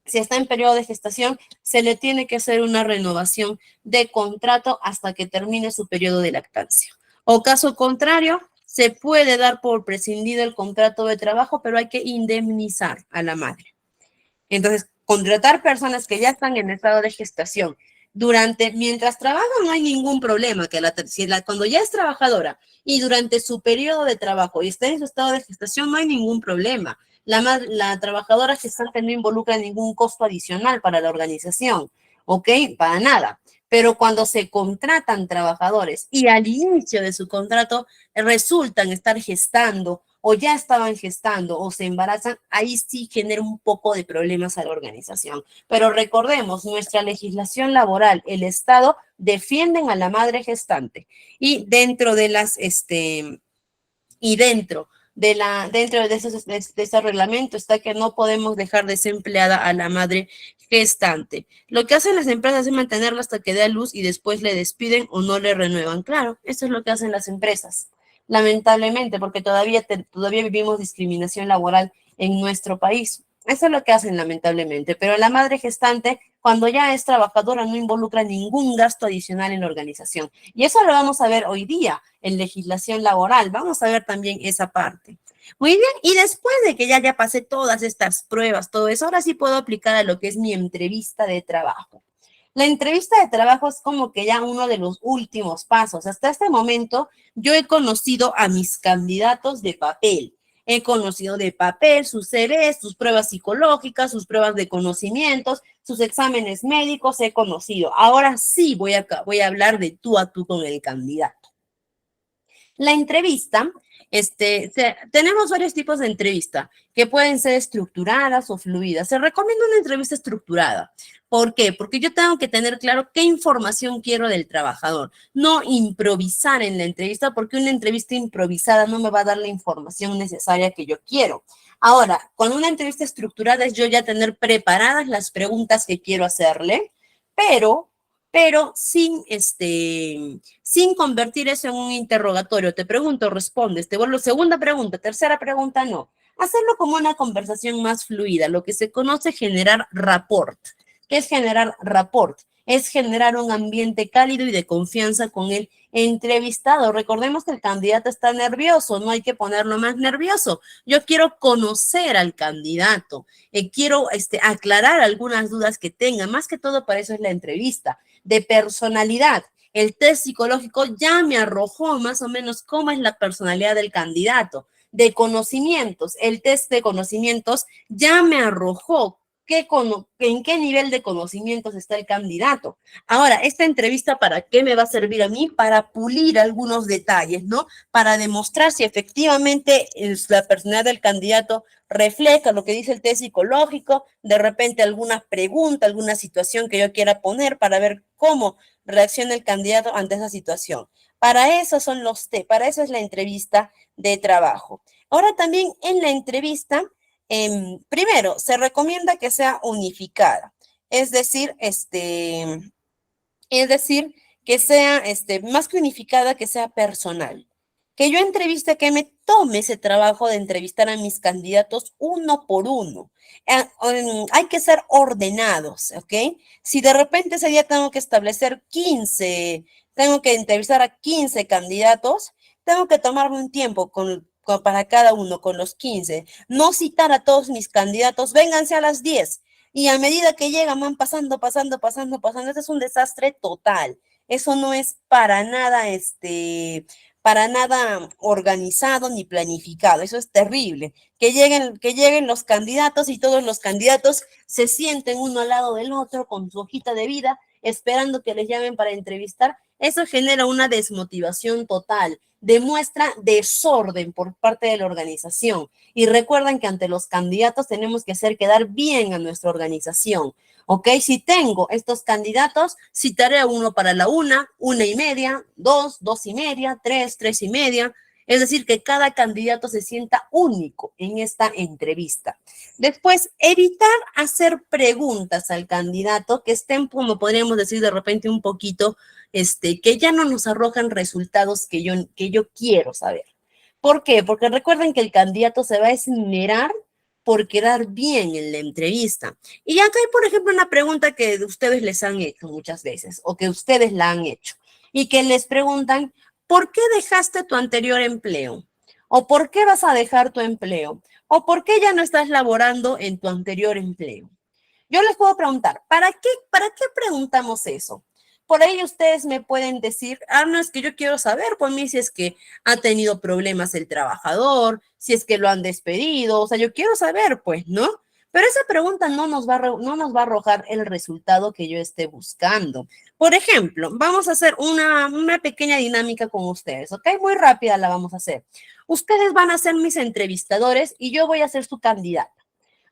Si está en periodo de gestación, se le tiene que hacer una renovación de contrato hasta que termine su periodo de lactancia. O caso contrario, se puede dar por prescindido el contrato de trabajo, pero hay que indemnizar a la madre. Entonces, contratar personas que ya están en estado de gestación mientras trabajan no hay ningún problema, cuando ya es trabajadora y durante su periodo de trabajo y está en su estado de gestación no hay ningún problema. La trabajadora gestante no involucra ningún costo adicional para la organización, ¿ok? Para nada. Pero cuando se contratan trabajadores y al inicio de su contrato resultan estar gestando o ya estaban gestando o se embarazan, ahí sí genera un poco de problemas a la organización. Pero recordemos, nuestra legislación laboral, el Estado, defienden a la madre gestante y dentro de ese reglamento está que no podemos dejar desempleada a la madre gestante. Lo que hacen las empresas es mantenerla hasta que dé a luz y después le despiden o no le renuevan. Claro, eso es lo que hacen las empresas. Lamentablemente, porque todavía vivimos discriminación laboral en nuestro país. Eso es lo que hacen lamentablemente, pero la madre gestante, cuando ya es trabajadora, no involucra ningún gasto adicional en la organización. Y eso lo vamos a ver hoy día en legislación laboral. Vamos a ver también esa parte. Muy bien, y después de que ya pasé todas estas pruebas, todo eso, ahora sí puedo aplicar a lo que es mi entrevista de trabajo. La entrevista de trabajo es como que ya uno de los últimos pasos. Hasta este momento yo he conocido a mis candidatos de papel. He conocido de papel sus CVs, sus pruebas psicológicas, sus pruebas de conocimientos, sus exámenes médicos, he conocido. Ahora sí voy a hablar de tú a tú con el candidato. La entrevista, tenemos varios tipos de entrevista que pueden ser estructuradas o fluidas. Se recomienda una entrevista estructurada. ¿Por qué? Porque yo tengo que tener claro qué información quiero del trabajador, no improvisar en la entrevista, porque una entrevista improvisada no me va a dar la información necesaria que yo quiero. Ahora, con una entrevista estructurada es yo ya tener preparadas las preguntas que quiero hacerle, pero sin convertir eso en un interrogatorio. Te pregunto, respondes, te vuelvo segunda pregunta, tercera pregunta, no. Hacerlo como una conversación más fluida, lo que se conoce generar rapport. ¿Qué es generar rapport? Es generar un ambiente cálido y de confianza con el entrevistado. Recordemos que el candidato está nervioso, no hay que ponerlo más nervioso. Yo quiero conocer al candidato, quiero aclarar algunas dudas que tenga, más que todo para eso es la entrevista de personalidad. El test psicológico ya me arrojó más o menos cómo es la personalidad del candidato. De conocimientos, el test de conocimientos ya me arrojó en qué nivel de conocimientos está el candidato. Ahora, esta entrevista, ¿para qué me va a servir a mí? Para pulir algunos detalles, ¿no? Para demostrar si efectivamente la personalidad del candidato refleja lo que dice el test psicológico, de repente alguna pregunta, alguna situación que yo quiera poner para ver cómo reacciona el candidato ante esa situación. Para eso son los test, para eso es la entrevista de trabajo. Ahora también en la entrevista, primero, se recomienda que sea unificada, es decir, que sea más que unificada, que sea personal. que yo entreviste, que me tome ese trabajo de entrevistar a mis candidatos uno por uno. Hay que ser ordenados, ¿ok? Si de repente ese día tengo que establecer 15, tengo que entrevistar a 15 candidatos, tengo que tomarme un tiempo para cada uno, con los 15. No citar a todos mis candidatos, vénganse a las 10. Y a medida que llegan, van pasando. Este es un desastre total. Eso no es para nada organizado ni planificado. Eso es terrible. Que lleguen los candidatos y todos los candidatos se sienten uno al lado del otro con su hojita de vida, esperando que les llamen para entrevistar. Eso genera una desmotivación total, demuestra desorden por parte de la organización. Y recuerden que ante los candidatos tenemos que hacer quedar bien a nuestra organización. ¿Ok? Si tengo estos candidatos, citaré a uno para la 1:30, 2:30, 3:30. Es decir, que cada candidato se sienta único en esta entrevista. Después, evitar hacer preguntas al candidato que estén, como podríamos decir de repente, un poquito, que ya no nos arrojan resultados que yo quiero saber. ¿Por qué? Porque recuerden que el candidato se va a esmerar por quedar bien en la entrevista. Y acá hay, por ejemplo, una pregunta que ustedes les han hecho muchas veces o que ustedes la han hecho y que les preguntan, ¿por qué dejaste tu anterior empleo? ¿O por qué vas a dejar tu empleo? ¿O por qué ya no estás laborando en tu anterior empleo? Yo les puedo preguntar, ¿para qué preguntamos eso? Por ahí ustedes me pueden decir, no, es que yo quiero saber, por mí, si es que ha tenido problemas el trabajador, si es que lo han despedido, o sea, yo quiero saber, pues, ¿no? Pero esa pregunta no nos va a arrojar el resultado que yo esté buscando. Por ejemplo, vamos a hacer una pequeña dinámica con ustedes, ¿ok? Muy rápida la vamos a hacer. Ustedes van a ser mis entrevistadores y yo voy a ser su candidata.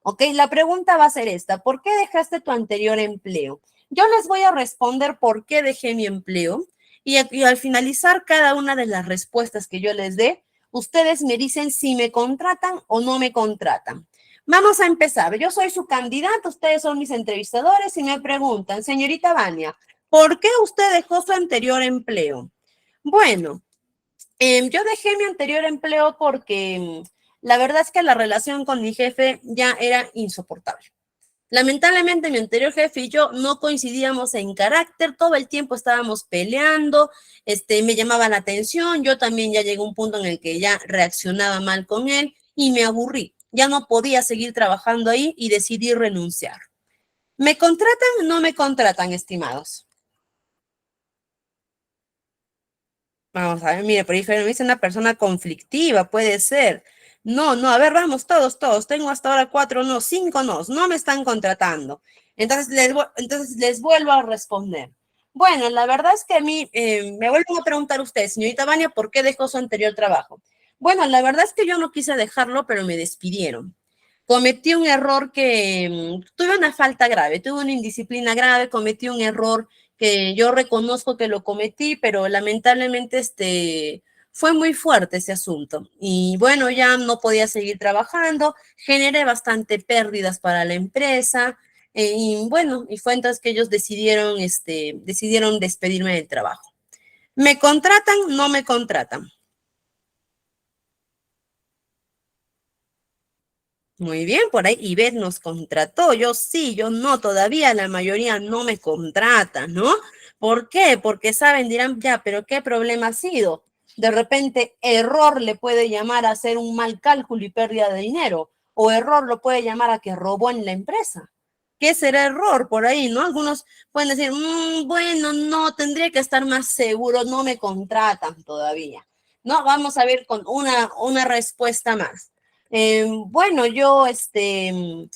¿Ok? La pregunta va a ser esta, ¿por qué dejaste tu anterior empleo? Yo les voy a responder por qué dejé mi empleo y al finalizar cada una de las respuestas que yo les dé, ustedes me dicen si me contratan o no me contratan. Vamos a empezar. Yo soy su candidata, ustedes son mis entrevistadores y me preguntan, señorita Vania, ¿por qué usted dejó su anterior empleo? Bueno, yo dejé mi anterior empleo porque la verdad es que la relación con mi jefe ya era insoportable. Lamentablemente, mi anterior jefe y yo no coincidíamos en carácter, todo el tiempo estábamos peleando, me llamaba la atención, yo también ya llegué a un punto en el que ya reaccionaba mal con él y me aburrí. Ya no podía seguir trabajando ahí y decidí renunciar. ¿Me contratan o no me contratan, estimados? Vamos a ver, mire, por ahí me dice una persona conflictiva, puede ser. No, no, a ver, vamos, todos. Tengo hasta ahora 4 no, 5 no me están contratando. Entonces les vuelvo a responder. Bueno, la verdad es que a mí me vuelven a preguntar ustedes, señorita Vania, ¿por qué dejó su anterior trabajo? Bueno, la verdad es que yo no quise dejarlo, pero me despidieron. Cometí un error tuve una falta grave, tuve una indisciplina grave, cometí un error que yo reconozco que lo cometí, pero lamentablemente fue muy fuerte ese asunto. Y bueno, ya no podía seguir trabajando, generé bastante pérdidas para la empresa, y bueno, y fue entonces que ellos decidieron despedirme del trabajo. ¿Me contratan? No me contratan. Muy bien, por ahí Ivette nos contrató. Yo sí, yo no, todavía la mayoría no me contrata, ¿no? ¿Por qué? Porque saben, dirán, ya, pero ¿qué problema ha sido? De repente, error le puede llamar a hacer un mal cálculo y pérdida de dinero, o error lo puede llamar a que robó en la empresa. ¿Qué será error por ahí, no? Algunos pueden decir, bueno, no, tendría que estar más seguro, no me contratan todavía. No, vamos a ver con una respuesta más. Bueno, yo estoy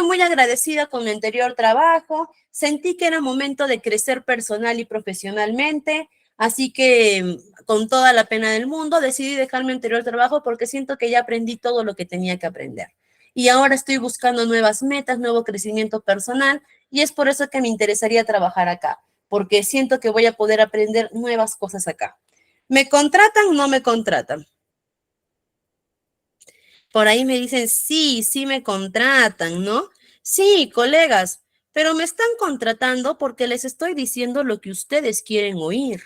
muy agradecida con mi anterior trabajo. Sentí que era momento de crecer personal y profesionalmente, así que con toda la pena del mundo decidí dejar mi anterior trabajo porque siento que ya aprendí todo lo que tenía que aprender. Y ahora estoy buscando nuevas metas, nuevo crecimiento personal y es por eso que me interesaría trabajar acá, porque siento que voy a poder aprender nuevas cosas acá. ¿Me contratan o no me contratan? Por ahí me dicen, sí, sí me contratan, ¿no? Sí, colegas, pero me están contratando porque les estoy diciendo lo que ustedes quieren oír.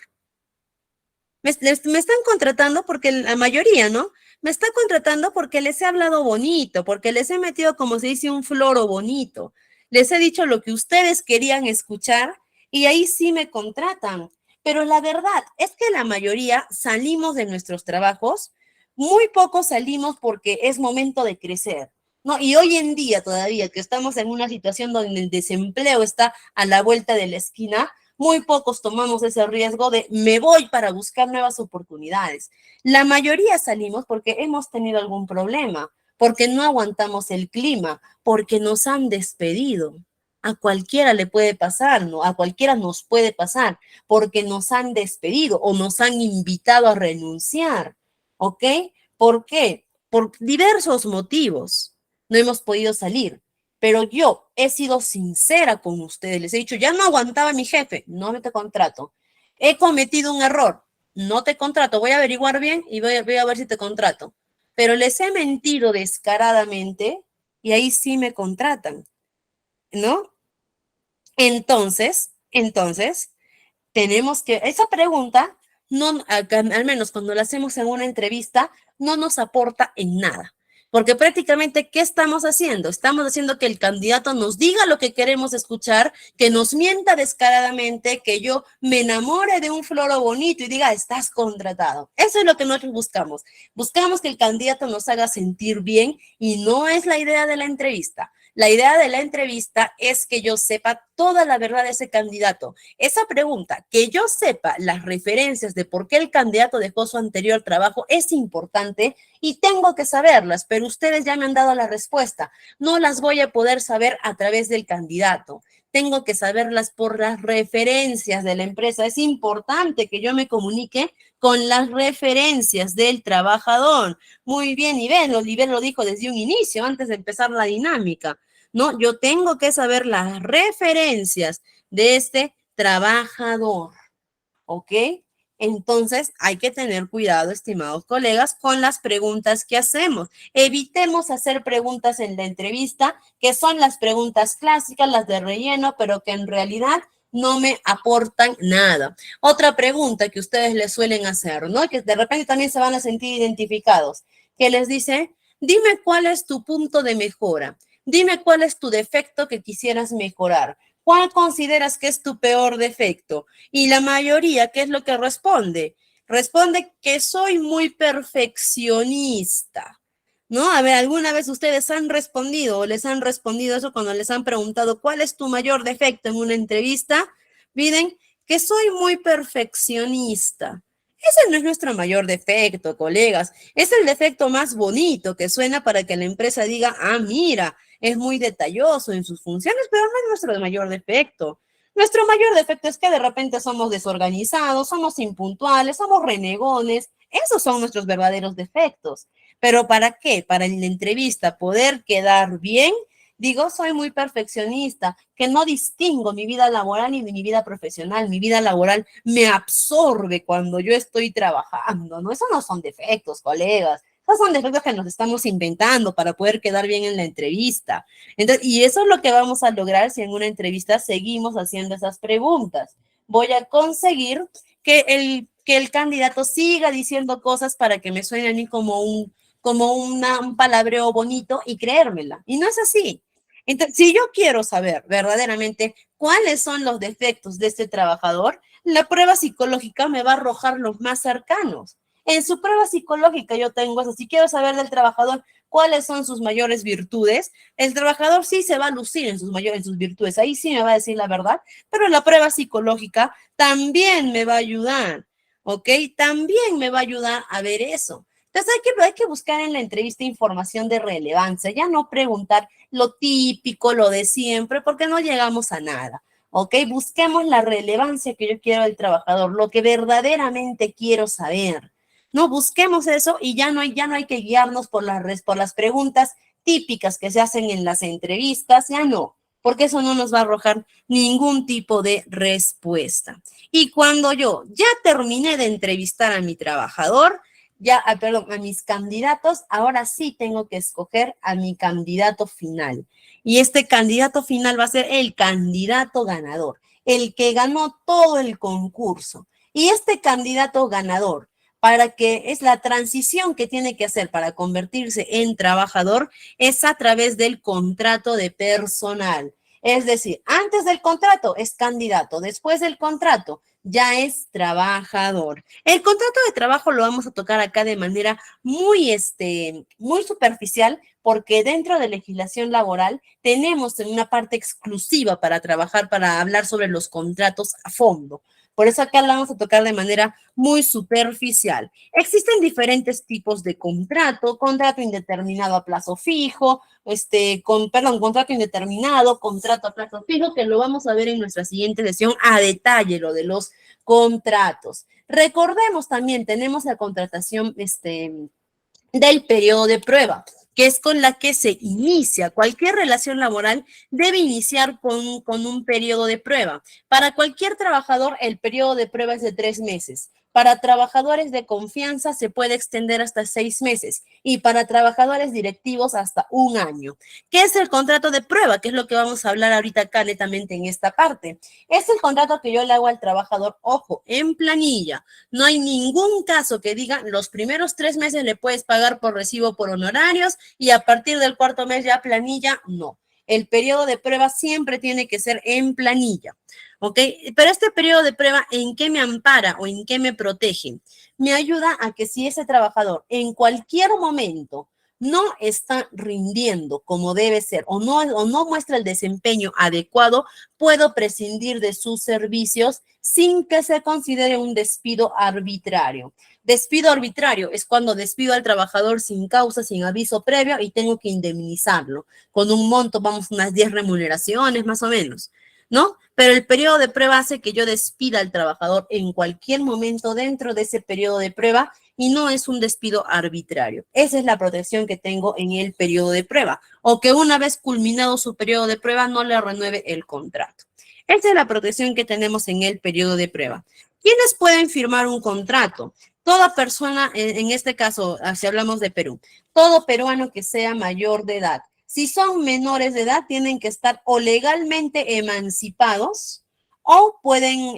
Me están contratando porque la mayoría, ¿no? Me está contratando porque les he hablado bonito, porque les he metido, como se dice, un floro bonito. Les he dicho lo que ustedes querían escuchar y ahí sí me contratan. Pero la verdad es que la mayoría salimos de nuestros trabajos, muy pocos salimos porque es momento de crecer, ¿no? Y hoy en día todavía que estamos en una situación donde el desempleo está a la vuelta de la esquina, muy pocos tomamos ese riesgo de me voy para buscar nuevas oportunidades. La mayoría salimos porque hemos tenido algún problema, porque no aguantamos el clima, porque nos han despedido. A cualquiera le puede pasar, ¿no? A cualquiera nos puede pasar, porque nos han despedido o nos han invitado a renunciar, ¿ok? ¿Por qué? Por diversos motivos no hemos podido salir. Pero yo he sido sincera con ustedes, les he dicho, ya no aguantaba mi jefe, no me te contrato. He cometido un error, no te contrato, voy a averiguar bien y voy a ver si te contrato. Pero les he mentido descaradamente y ahí sí me contratan, ¿no? Entonces, tenemos que, esa pregunta, no, al menos cuando la hacemos en una entrevista, no nos aporta en nada. Porque prácticamente, ¿qué estamos haciendo? Estamos haciendo que el candidato nos diga lo que queremos escuchar, que nos mienta descaradamente, que yo me enamore de un floro bonito y diga, estás contratado. Eso es lo que nosotros buscamos. Buscamos que el candidato nos haga sentir bien y no es la idea de la entrevista. La idea de la entrevista es que yo sepa toda la verdad de ese candidato. Esa pregunta, que yo sepa las referencias de por qué el candidato dejó su anterior trabajo, es importante y tengo que saberlas, pero ustedes ya me han dado la respuesta. No las voy a poder saber a través del candidato. Tengo que saberlas por las referencias de la empresa. Es importante que yo me comunique con las referencias del trabajador. Muy bien, Nivel lo dijo desde un inicio, antes de empezar la dinámica. No, yo tengo que saber las referencias de este trabajador, ¿ok? Entonces hay que tener cuidado, estimados colegas, con las preguntas que hacemos. Evitemos hacer preguntas en la entrevista, que son las preguntas clásicas, las de relleno, pero que en realidad no me aportan nada. Otra pregunta que ustedes les suelen hacer, ¿no? Que de repente también se van a sentir identificados, que les dice, dime cuál es tu punto de mejora, dime cuál es tu defecto que quisieras mejorar, cuál consideras que es tu peor defecto. Y la mayoría, ¿qué es lo que responde? Responde que soy muy perfeccionista. ¿No? A ver, ¿alguna vez ustedes han respondido o les han respondido eso cuando les han preguntado cuál es tu mayor defecto en una entrevista? Miren, que soy muy perfeccionista. Ese no es nuestro mayor defecto, colegas. Es el defecto más bonito que suena para que la empresa diga, ah, mira, es muy detalloso en sus funciones, pero no es nuestro mayor defecto. Nuestro mayor defecto es que de repente somos desorganizados, somos impuntuales, somos renegones. Esos son nuestros verdaderos defectos. ¿Pero para qué? Para en la entrevista poder quedar bien. Digo, soy muy perfeccionista, que no distingo mi vida laboral y mi vida profesional. Mi vida laboral me absorbe cuando yo estoy trabajando, ¿no? Esos no son defectos, colegas. Esos son defectos que nos estamos inventando para poder quedar bien en la entrevista. Entonces, y eso es lo que vamos a lograr si en una entrevista seguimos haciendo esas preguntas. Voy a conseguir que el candidato siga diciendo cosas para que me suene a mí como un palabreo bonito y creérmela. Y no es así. Entonces, si yo quiero saber verdaderamente cuáles son los defectos de este trabajador, la prueba psicológica me va a arrojar los más cercanos. En su prueba psicológica yo tengo eso. Si quiero saber del trabajador cuáles son sus mayores virtudes, el trabajador sí se va a lucir en sus virtudes. Ahí sí me va a decir la verdad, pero la prueba psicológica también me va a ayudar, ¿ok? También me va a ayudar a ver eso. Entonces hay que buscar en la entrevista información de relevancia, ya no preguntar lo típico, lo de siempre, porque no llegamos a nada. ¿Ok? Busquemos la relevancia que yo quiero del trabajador, lo que verdaderamente quiero saber. No, busquemos eso y ya no hay que guiarnos por las preguntas típicas que se hacen en las entrevistas, ya no, porque eso no nos va a arrojar ningún tipo de respuesta. Y cuando yo ya terminé de entrevistar a mi trabajador, perdón, a mis candidatos, ahora sí tengo que escoger a mi candidato final. Y este candidato final va a ser el candidato ganador, el que ganó todo el concurso. Y este candidato ganador, para que es la transición que tiene que hacer para convertirse en trabajador, es a través del contrato de personal. Es decir, antes del contrato es candidato, después del contrato ya es trabajador. El contrato de trabajo lo vamos a tocar acá de manera muy superficial, porque dentro de legislación laboral tenemos una parte exclusiva para trabajar, para hablar sobre los contratos a fondo. Por eso acá lo vamos a tocar de manera muy superficial. Existen diferentes tipos de contrato indeterminado a plazo fijo, contrato indeterminado, contrato a plazo fijo, que lo vamos a ver en nuestra siguiente sesión a detalle, lo de los contratos. Recordemos también, tenemos la contratación del periodo de prueba, que es con la que se inicia. Cualquier relación laboral debe iniciar con un periodo de prueba. Para cualquier trabajador, el periodo de prueba es de 3 meses. Para trabajadores de confianza se puede extender hasta 6 meses y para trabajadores directivos hasta 1 año. ¿Qué es el contrato de prueba? ¿Qué es lo que vamos a hablar ahorita acá netamente en esta parte? Es el contrato que yo le hago al trabajador, ojo, en planilla. No hay ningún caso que diga los primeros 3 meses le puedes pagar por recibo por honorarios y a partir del 4.º mes ya planilla, no. El periodo de prueba siempre tiene que ser en planilla, ¿ok? Pero este periodo de prueba, ¿en qué me ampara o en qué me protege? Me ayuda a que si ese trabajador en cualquier momento no está rindiendo como debe ser o no muestra el desempeño adecuado, puedo prescindir de sus servicios sin que se considere un despido arbitrario. Despido arbitrario es cuando despido al trabajador sin causa, sin aviso previo y tengo que indemnizarlo con un monto, vamos, unas 10 remuneraciones más o menos, ¿no? Pero el periodo de prueba hace que yo despida al trabajador en cualquier momento dentro de ese periodo de prueba y no es un despido arbitrario. Esa es la protección que tengo en el periodo de prueba, o que una vez culminado su periodo de prueba no le renueve el contrato. Esa es la protección que tenemos en el periodo de prueba. ¿Quiénes pueden firmar un contrato? Toda persona, en este caso, si hablamos de Perú, todo peruano que sea mayor de edad. Si son menores de edad, tienen que estar o legalmente emancipados o pueden,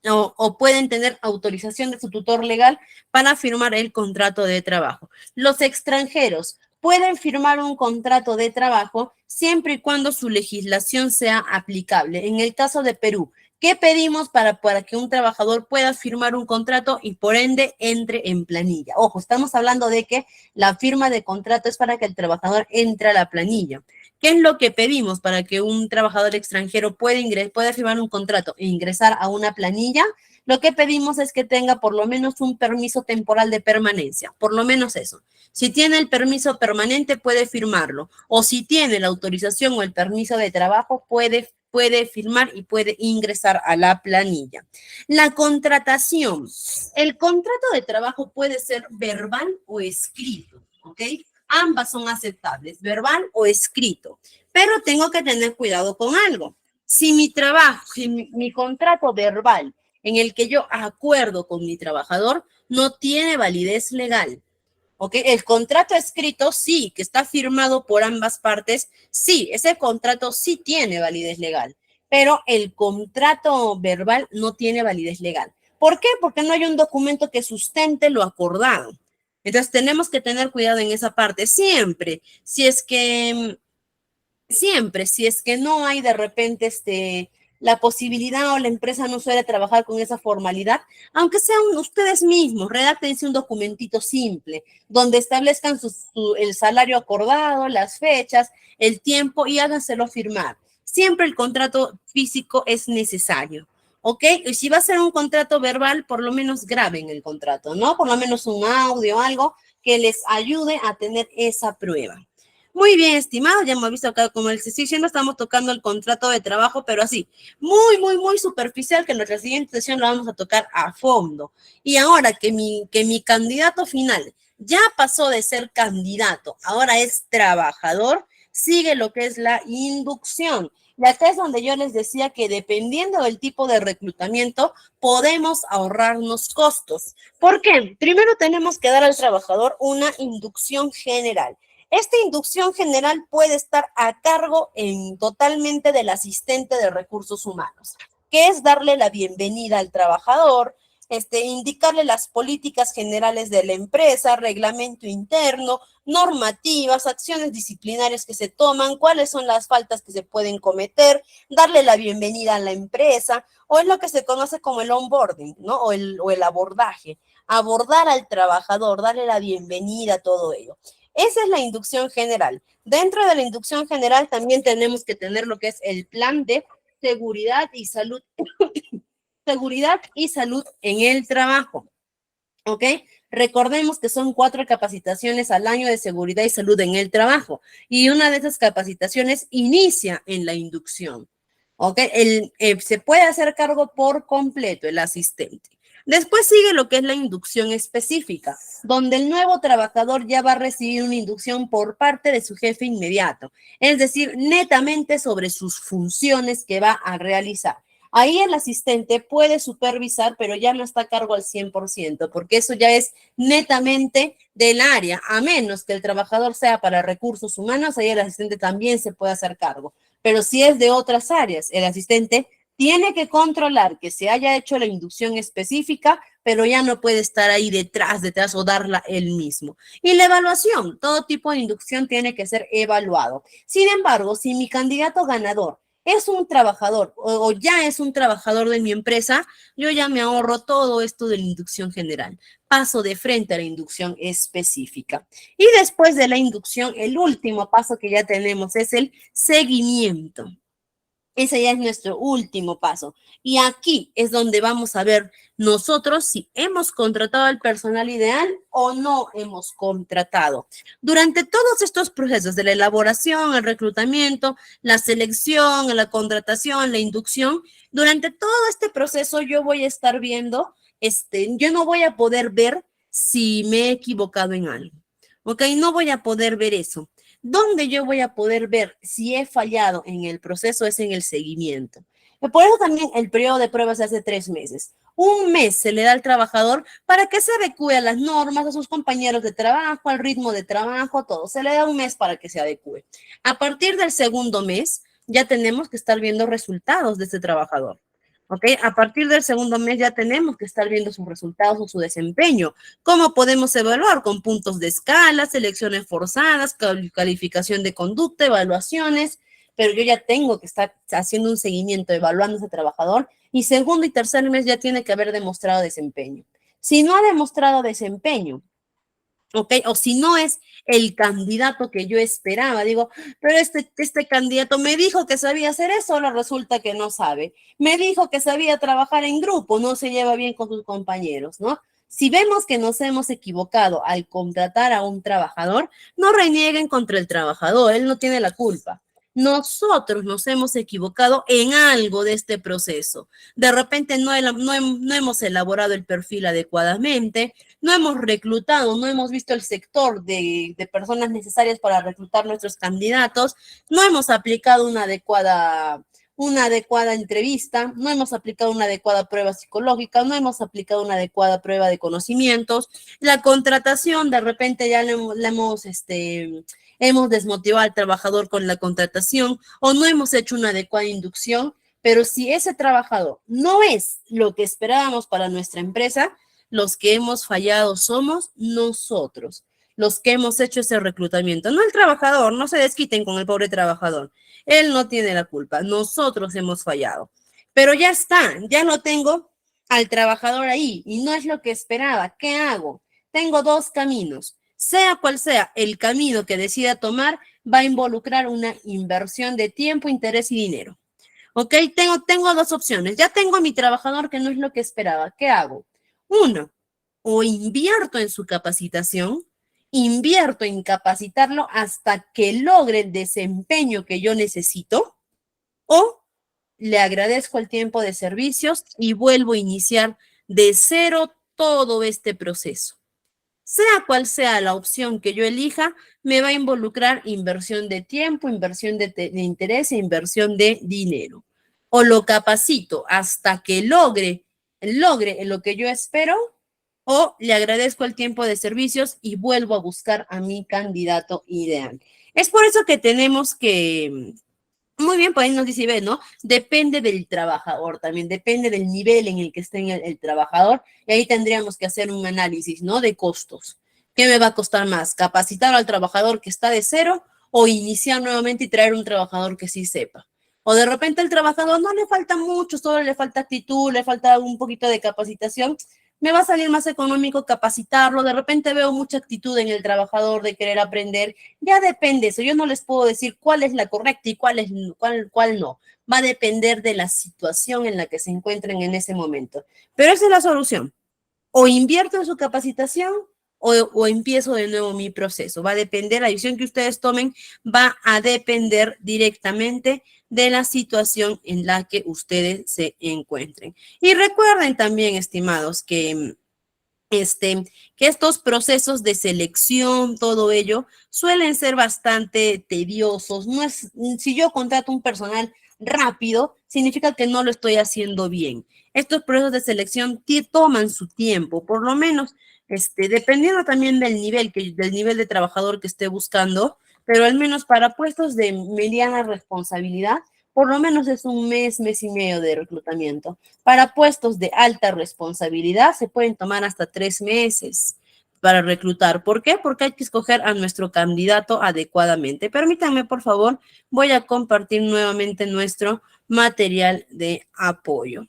o pueden tener autorización de su tutor legal para firmar el contrato de trabajo. Los extranjeros pueden firmar un contrato de trabajo siempre y cuando su legislación sea aplicable. En el caso de Perú, ¿qué pedimos para que un trabajador pueda firmar un contrato y por ende entre en planilla? Ojo, estamos hablando de que la firma de contrato es para que el trabajador entre a la planilla. ¿Qué es lo que pedimos para que un trabajador extranjero pueda firmar un contrato e ingresar a una planilla? Lo que pedimos es que tenga por lo menos un permiso temporal de permanencia, por lo menos eso. Si tiene el permiso permanente, puede firmarlo. O si tiene la autorización o el permiso de trabajo, puede firmar y puede ingresar a la planilla. La contratación. El contrato de trabajo puede ser verbal o escrito, ¿ok? Ambas son aceptables, verbal o escrito, pero tengo que tener cuidado con algo. Si mi contrato verbal en el que yo acuerdo con mi trabajador no tiene validez legal, ¿ok? El contrato escrito sí, que está firmado por ambas partes, sí, ese contrato sí tiene validez legal, pero el contrato verbal no tiene validez legal. ¿Por qué? Porque no hay un documento que sustente lo acordado. Entonces tenemos que tener cuidado en esa parte. Siempre, si es que no hay de repente la posibilidad o la empresa no suele trabajar con esa formalidad, aunque sean ustedes mismos, redáctense un documentito simple donde establezcan el salario acordado, las fechas, el tiempo y háganselo firmar. Siempre el contrato físico es necesario. ¿Ok? Y si va a ser un contrato verbal, por lo menos graben el contrato, ¿no? Por lo menos un audio, algo que les ayude a tener esa prueba. Muy bien, estimado, ya hemos visto acá, como les estoy diciendo, estamos tocando el contrato de trabajo, pero así, muy superficial, que en nuestra siguiente sesión lo vamos a tocar a fondo. Y ahora que mi candidato final ya pasó de ser candidato, ahora es trabajador, sigue lo que es la inducción. Y acá es donde yo les decía que dependiendo del tipo de reclutamiento, podemos ahorrarnos costos. ¿Por qué? Primero tenemos que dar al trabajador una inducción general. Esta inducción general puede estar a cargo totalmente del asistente de recursos humanos. que es darle la bienvenida al trabajador, indicarle las políticas generales de la empresa, reglamento interno, normativas, acciones disciplinarias que se toman, cuáles son las faltas que se pueden cometer, darle la bienvenida a la empresa, o es lo que se conoce como el onboarding, ¿no? O el abordaje, abordar al trabajador, darle la bienvenida, todo ello. Esa es la inducción general. Dentro de la inducción general también tenemos que tener lo que es el plan de seguridad y salud, seguridad y salud en el trabajo. ¿Ok? Recordemos que son 4 capacitaciones al año de seguridad y salud en el trabajo. Y una de esas capacitaciones inicia en la inducción. ¿Ok? Se puede hacer cargo por completo el asistente. Después sigue lo que es la inducción específica, donde el nuevo trabajador ya va a recibir una inducción por parte de su jefe inmediato, es decir, netamente sobre sus funciones que va a realizar. Ahí el asistente puede supervisar, pero ya no está a cargo al 100%, porque eso ya es netamente del área, a menos que el trabajador sea para recursos humanos, ahí el asistente también se puede hacer cargo. Pero si es de otras áreas, el asistente tiene que controlar que se haya hecho la inducción específica, pero ya no puede estar ahí detrás o darla él mismo. Y la evaluación, todo tipo de inducción tiene que ser evaluado. Sin embargo, si mi candidato ganador es un trabajador o ya es un trabajador de mi empresa, yo ya me ahorro todo esto de la inducción general. Paso de frente a la inducción específica. Y después de la inducción, el último paso que ya tenemos es el seguimiento. Ese ya es nuestro último paso. Y aquí es donde vamos a ver nosotros si hemos contratado al personal ideal o no hemos contratado. Durante todos estos procesos de la elaboración, el reclutamiento, la selección, la contratación, la inducción, durante todo este proceso yo voy a estar viendo, yo no voy a poder ver si me he equivocado en algo. ¿Ok? No voy a poder ver eso. ¿Dónde yo voy a poder ver si he fallado en el proceso? Es en el seguimiento. Por eso también el periodo de pruebas se hace 3 meses. Un mes se le da al trabajador para que se adecue a las normas, a sus compañeros de trabajo, al ritmo de trabajo, todo. Se le da un mes para que se adecue. A partir del segundo mes, ya tenemos que estar viendo resultados de este trabajador. ¿Ok? A partir del segundo mes ya tenemos que estar viendo sus resultados o su desempeño. ¿Cómo podemos evaluar? Con puntos de escala, selecciones forzadas, calificación de conducta, evaluaciones, pero yo ya tengo que estar haciendo un seguimiento, evaluando a ese trabajador y segundo y tercer mes ya tiene que haber demostrado desempeño. Si no ha demostrado desempeño, ¿ok? O si no es el candidato que yo esperaba, digo, pero este candidato me dijo que sabía hacer eso, ahora resulta que no sabe. Me dijo que sabía trabajar en grupo, no se lleva bien con sus compañeros, ¿no? Si vemos que nos hemos equivocado al contratar a un trabajador, no renieguen contra el trabajador, él no tiene la culpa. Nosotros nos hemos equivocado en algo de este proceso. De repente no hemos elaborado el perfil adecuadamente, no hemos reclutado, no hemos visto el sector de personas necesarias para reclutar nuestros candidatos, no hemos aplicado una adecuada entrevista, no hemos aplicado una adecuada prueba psicológica, no hemos aplicado una adecuada prueba de conocimientos. La contratación, de repente ya hemos desmotivado al trabajador con la contratación o no hemos hecho una adecuada inducción, pero si ese trabajador no es lo que esperábamos para nuestra empresa, los que hemos fallado somos nosotros, los que hemos hecho ese reclutamiento, no el trabajador, no se desquiten con el pobre trabajador, él no tiene la culpa, nosotros hemos fallado, pero ya está, ya lo tengo al trabajador ahí y no es lo que esperaba, ¿qué hago? Tengo 2 caminos, sea cual sea el camino que decida tomar, va a involucrar una inversión de tiempo, interés y dinero. ¿Ok? Tengo 2 opciones. Ya tengo a mi trabajador que no es lo que esperaba. ¿Qué hago? Uno, o invierto en su capacitación, invierto en capacitarlo hasta que logre el desempeño que yo necesito, o le agradezco el tiempo de servicios y vuelvo a iniciar de cero todo este proceso. Sea cual sea la opción que yo elija, me va a involucrar inversión de tiempo, inversión de interés e inversión de dinero. O lo capacito hasta que logre lo que yo espero, o le agradezco el tiempo de servicios y vuelvo a buscar a mi candidato ideal. Es por eso que tenemos que Muy bien, pues ahí nos dice Ivette, ¿no? Depende del trabajador también, depende del nivel en el que esté el trabajador, y ahí tendríamos que hacer un análisis, ¿no? De costos. ¿Qué me va a costar más? ¿Capacitar al trabajador que está de cero o iniciar nuevamente y traer un trabajador que sí sepa? O de repente el trabajador no le falta mucho, solo le falta actitud, le falta un poquito de capacitación, me va a salir más económico capacitarlo, de repente veo mucha actitud en el trabajador de querer aprender, ya depende eso, yo no les puedo decir cuál es la correcta y cuál no, va a depender de la situación en la que se encuentren en ese momento, pero esa es la solución, o invierto en su capacitación o empiezo de nuevo mi proceso. Va a depender, la decisión que ustedes tomen va a depender directamente de la situación en la que ustedes se encuentren. Y recuerden también, estimados, que estos procesos de selección, todo ello, suelen ser bastante tediosos. No es, si yo contrato un personal rápido, significa que no lo estoy haciendo bien. Estos procesos de selección toman su tiempo, por lo menos, dependiendo también del nivel de trabajador que esté buscando, pero al menos para puestos de mediana responsabilidad, por lo menos es un mes y medio de reclutamiento. Para puestos de alta responsabilidad se pueden tomar hasta 3 meses para reclutar. ¿Por qué? Porque hay que escoger a nuestro candidato adecuadamente. Permítanme, por favor, voy a compartir nuevamente nuestro material de apoyo.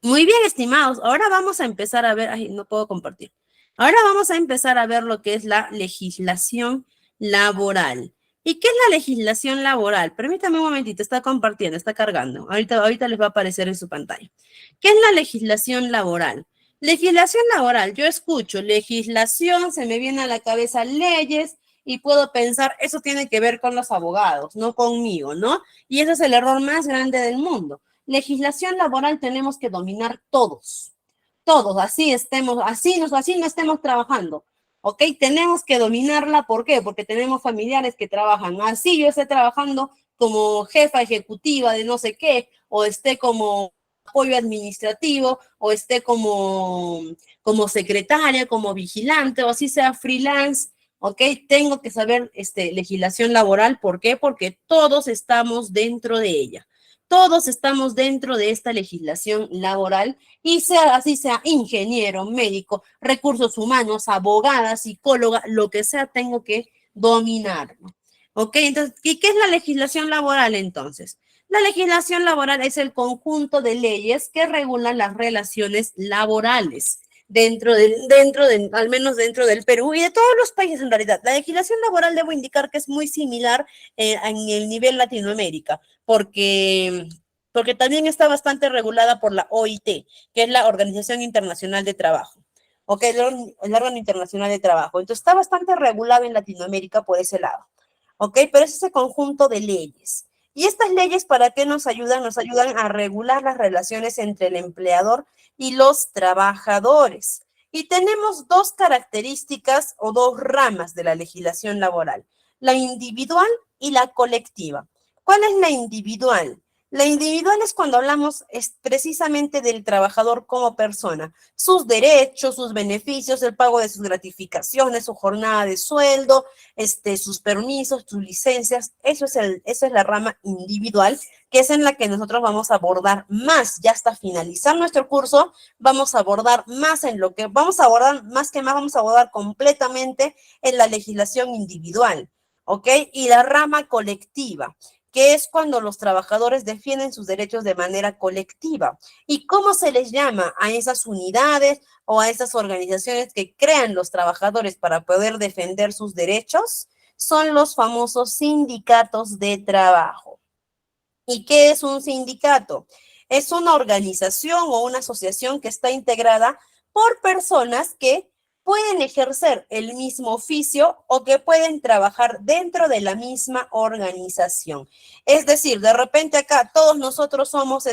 Muy bien, estimados. Ahora vamos a empezar a ver, ay, no puedo compartir. Ahora vamos a empezar a ver lo que es la legislación laboral. ¿Y qué es la legislación laboral? Permítame un momentito, está compartiendo, está cargando. Ahorita les va a aparecer en su pantalla. ¿Qué es la legislación laboral? Legislación laboral, yo escucho legislación, se me viene a la cabeza leyes y puedo pensar, eso tiene que ver con los abogados, no conmigo, ¿no? Y ese es el error más grande del mundo. Legislación laboral tenemos que dominar todos, así no estemos trabajando, ¿ok? Tenemos que dominarla, ¿por qué? Porque tenemos familiares que trabajan, así yo esté trabajando como jefa ejecutiva de no sé qué, o esté como apoyo administrativo, o esté como secretaria, como vigilante, o así sea freelance, ¿ok? Tengo que saber legislación laboral, ¿por qué? Porque todos estamos dentro de ella. Todos estamos dentro de esta legislación laboral y así sea ingeniero, médico, recursos humanos, abogada, psicóloga, lo que sea, tengo que dominarlo. ¿Ok? Entonces, ¿y qué es la legislación laboral entonces? La legislación laboral es el conjunto de leyes que regulan las relaciones laborales al menos dentro del Perú y de todos los países en realidad. La legislación laboral debo indicar que es muy similar en el nivel Latinoamérica porque también está bastante regulada por la OIT, que es la Organización Internacional de Trabajo. Ok, el órgano internacional de trabajo. Entonces está bastante regulado en Latinoamérica por ese lado. Ok, pero es ese conjunto de leyes. ¿Y estas leyes para qué nos ayudan? Nos ayudan a regular las relaciones entre el empleador y los trabajadores. Y tenemos dos características o dos ramas de la legislación laboral, la individual y la colectiva. ¿Cuál es la individual? La individual es cuando hablamos precisamente del trabajador como persona, sus derechos, sus beneficios, el pago de sus gratificaciones, su jornada de sueldo, sus permisos, sus licencias, eso es la rama individual, que es en la que nosotros vamos a abordar más, ya hasta finalizar nuestro curso, vamos a abordar más vamos a abordar completamente en la legislación individual, ¿ok? Y la rama colectiva, que es cuando los trabajadores defienden sus derechos de manera colectiva. ¿Y cómo se les llama a esas unidades o a esas organizaciones que crean los trabajadores para poder defender sus derechos? Son los famosos sindicatos de trabajo. ¿Y qué es un sindicato? Es una organización o una asociación que está integrada por personas que pueden ejercer el mismo oficio o que pueden trabajar dentro de la misma organización. Es decir, de repente acá todos nosotros somos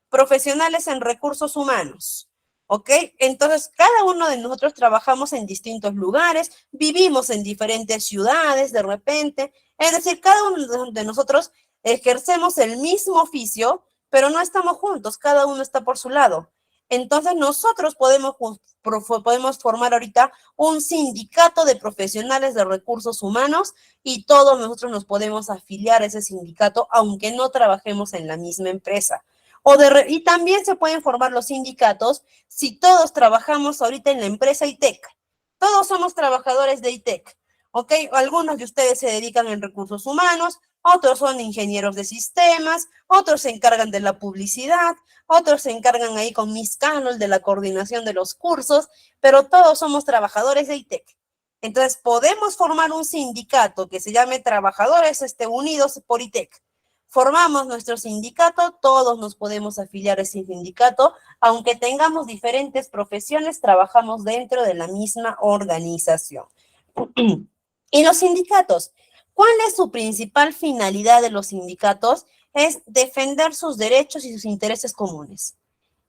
profesionales en recursos humanos. ¿Ok? Entonces, cada uno de nosotros trabajamos en distintos lugares, vivimos en diferentes ciudades de repente. Es decir, cada uno de nosotros ejercemos el mismo oficio, pero no estamos juntos, cada uno está por su lado. Entonces nosotros podemos formar ahorita un sindicato de profesionales de recursos humanos y todos nosotros nos podemos afiliar a ese sindicato aunque no trabajemos en la misma empresa. Y también se pueden formar los sindicatos si todos trabajamos ahorita en la empresa ITEC. Todos somos trabajadores de ITEC, ¿ok? Algunos de ustedes se dedican en recursos humanos, otros son ingenieros de sistemas, otros se encargan de la publicidad, otros se encargan ahí con Miss Canol de la coordinación de los cursos, pero todos somos trabajadores de ITEC. Entonces, podemos formar un sindicato que se llame Trabajadores Unidos por ITEC. Formamos nuestro sindicato, todos nos podemos afiliar a ese sindicato, aunque tengamos diferentes profesiones, trabajamos dentro de la misma organización. Y los sindicatos, ¿cuál es su principal finalidad de los sindicatos? Es defender sus derechos y sus intereses comunes.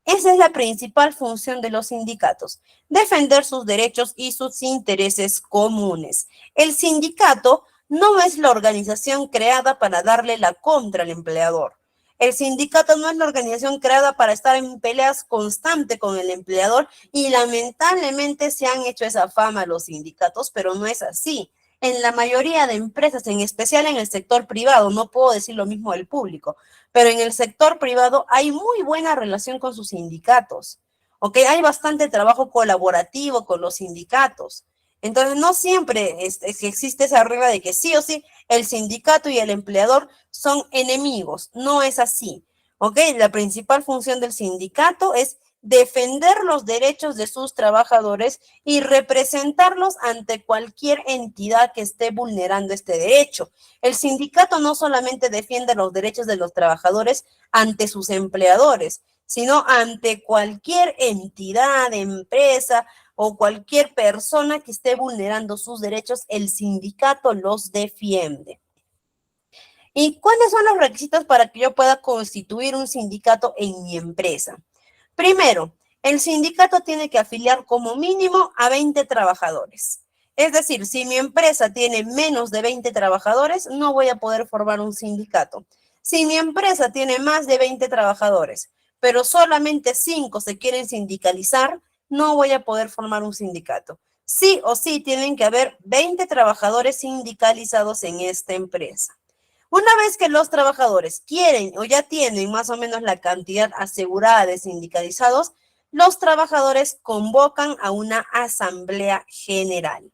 Esa es la principal función de los sindicatos, defender sus derechos y sus intereses comunes. El sindicato no es la organización creada para darle la contra al empleador. El sindicato no es la organización creada para estar en peleas constantes con el empleador y lamentablemente se han hecho esa fama los sindicatos, pero no es así. En la mayoría de empresas, en especial en el sector privado, no puedo decir lo mismo del público, pero en el sector privado hay muy buena relación con sus sindicatos, ¿ok? Hay bastante trabajo colaborativo con los sindicatos. Entonces, no siempre existe esa regla de que sí o sí el sindicato y el empleador son enemigos. No es así, ¿ok? La principal función del sindicato es defender los derechos de sus trabajadores y representarlos ante cualquier entidad que esté vulnerando este derecho. El sindicato no solamente defiende los derechos de los trabajadores ante sus empleadores, sino ante cualquier entidad, empresa o cualquier persona que esté vulnerando sus derechos, el sindicato los defiende. ¿Y cuáles son los requisitos para que yo pueda constituir un sindicato en mi empresa? Primero, el sindicato tiene que afiliar como mínimo a 20 trabajadores. Es decir, si mi empresa tiene menos de 20 trabajadores, no voy a poder formar un sindicato. Si mi empresa tiene más de 20 trabajadores, pero solamente 5 se quieren sindicalizar, no voy a poder formar un sindicato. Sí o sí tienen que haber 20 trabajadores sindicalizados en esta empresa. Una vez que los trabajadores quieren o ya tienen más o menos la cantidad asegurada de sindicalizados, los trabajadores convocan a una asamblea general.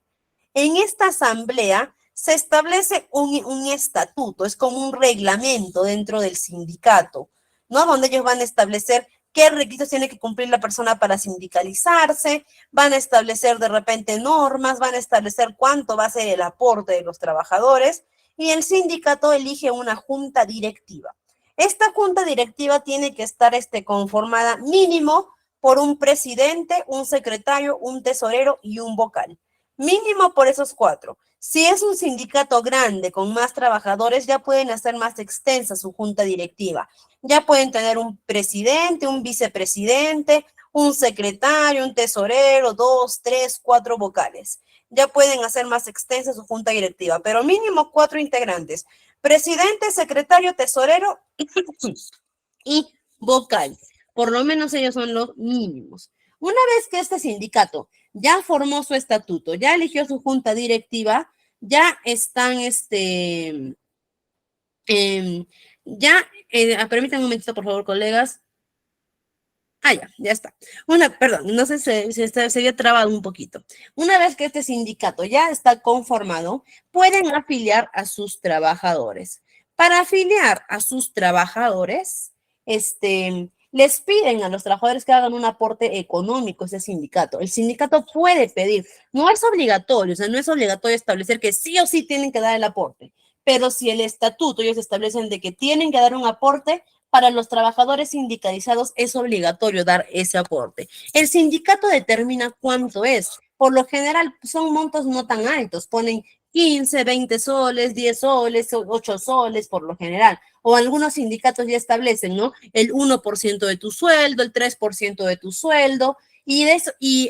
En esta asamblea se establece un estatuto, es como un reglamento dentro del sindicato, ¿no? Donde ellos van a establecer qué requisitos tiene que cumplir la persona para sindicalizarse, van a establecer de repente normas, van a establecer cuánto va a ser el aporte de los trabajadores y el sindicato elige una junta directiva. Esta junta directiva tiene que estar conformada mínimo por un presidente, un secretario, un tesorero y un vocal. Mínimo por esos 4. Si es un sindicato grande con más trabajadores, ya pueden hacer más extensa su junta directiva. Ya pueden tener un presidente, un vicepresidente, un secretario, un tesorero, 2, 3, 4 vocales. Ya pueden hacer más extensa su junta directiva, pero mínimo 4 integrantes. Presidente, secretario, tesorero y vocal. Por lo menos ellos son los mínimos. Una vez que este sindicato ya formó su estatuto, ya eligió su junta directiva, ya están, permítanme un momentito, por favor, colegas. Ya está. Perdón, no sé si se había trabado un poquito. Una vez que este sindicato ya está conformado, pueden afiliar a sus trabajadores. Para afiliar a sus trabajadores, les piden a los trabajadores que hagan un aporte económico a ese sindicato. El sindicato puede pedir, no es obligatorio, o sea, no es obligatorio establecer que sí o sí tienen que dar el aporte, pero si el estatuto ellos establecen de que tienen que dar un aporte, para los trabajadores sindicalizados es obligatorio dar ese aporte. El sindicato determina cuánto es. Por lo general son montos no tan altos, ponen 15, 20 soles, 10 soles, 8 soles por lo general. O algunos sindicatos ya establecen, ¿no? El 1% de tu sueldo, el 3% de tu sueldo, y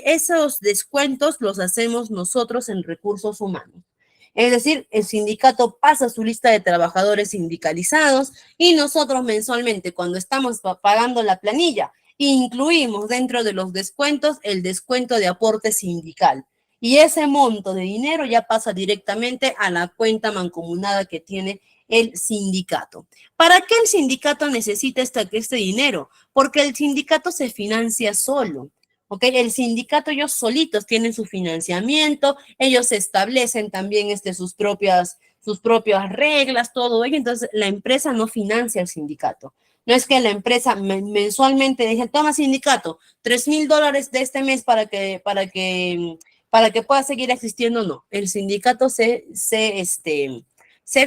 esos descuentos los hacemos nosotros en recursos humanos. Es decir, el sindicato pasa su lista de trabajadores sindicalizados y nosotros mensualmente, cuando estamos pagando la planilla, Incluimos dentro de los descuentos el descuento de aporte sindical. Y ese monto de dinero ya pasa directamente a la cuenta mancomunada que tiene el sindicato. ¿Para qué el sindicato necesita este dinero? Porque el sindicato se financia solo. ¿Ok? El sindicato ellos solitos tienen su financiamiento, ellos establecen también sus propias reglas, todo ello. Entonces, la empresa no financia al sindicato. No es que la empresa mensualmente dice, toma sindicato, $3,000 de este mes para que pueda seguir existiendo. No, el sindicato se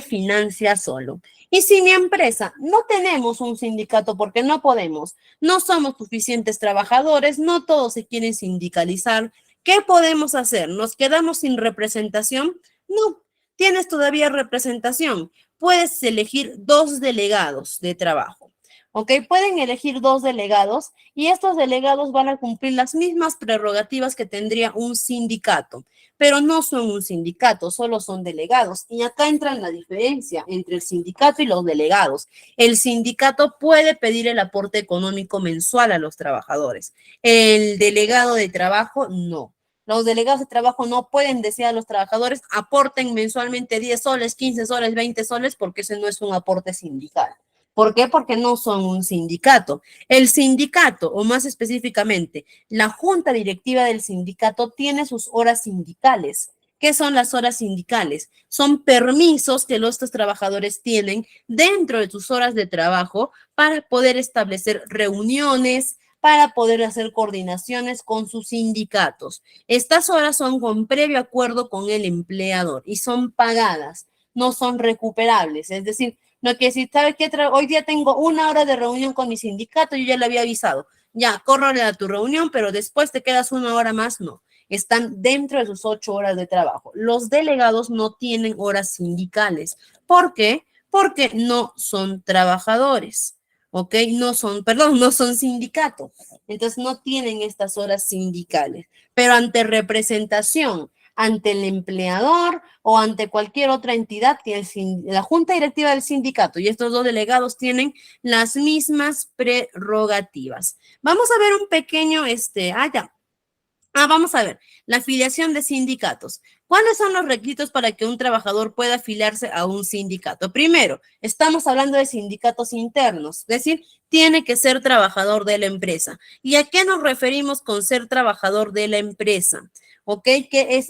financia solo. Y si mi empresa no tenemos un sindicato porque no podemos, no somos suficientes trabajadores, no todos se quieren sindicalizar, ¿qué podemos hacer? ¿Nos quedamos sin representación? No, tienes todavía representación. Puedes elegir 2 delegados de trabajo. ¿Ok? Pueden elegir 2 delegados y estos delegados van a cumplir las mismas prerrogativas que tendría un sindicato, pero no son un sindicato, solo son delegados. Y acá entra la diferencia entre el sindicato y los delegados. El sindicato puede pedir el aporte económico mensual a los trabajadores. El delegado de trabajo no. Los delegados de trabajo no pueden decir a los trabajadores aporten mensualmente 10 soles, 15 soles, 20 soles, porque ese no es un aporte sindical. ¿Por qué? Porque no son un sindicato. El sindicato, o más específicamente, la junta directiva del sindicato tiene sus horas sindicales. ¿Qué son las horas sindicales? Son permisos que los trabajadores tienen dentro de sus horas de trabajo para poder establecer reuniones, para poder hacer coordinaciones con sus sindicatos. Estas horas son con previo acuerdo con el empleador y son pagadas, no son recuperables. Es decir, no que si sabes que hoy día tengo 1 hora de reunión con mi sindicato, yo ya le había avisado, ya, córrele a tu reunión, pero después te quedas 1 hora más, no. Están dentro de sus 8 horas de trabajo. Los delegados no tienen horas sindicales. ¿Por qué? Porque no son trabajadores, ¿ok? No son sindicatos. Entonces no tienen estas horas sindicales. Pero ante representación, ante el empleador o ante cualquier otra entidad, la junta directiva del sindicato y estos 2 delegados tienen las mismas prerrogativas. Vamos a ver un pequeño, vamos a ver, la afiliación de sindicatos. ¿Cuáles son los requisitos para que un trabajador pueda afiliarse a un sindicato? Primero, estamos hablando de sindicatos internos, es decir, tiene que ser trabajador de la empresa. ¿Y a qué nos referimos con ser trabajador de la empresa? ¿Ok? Que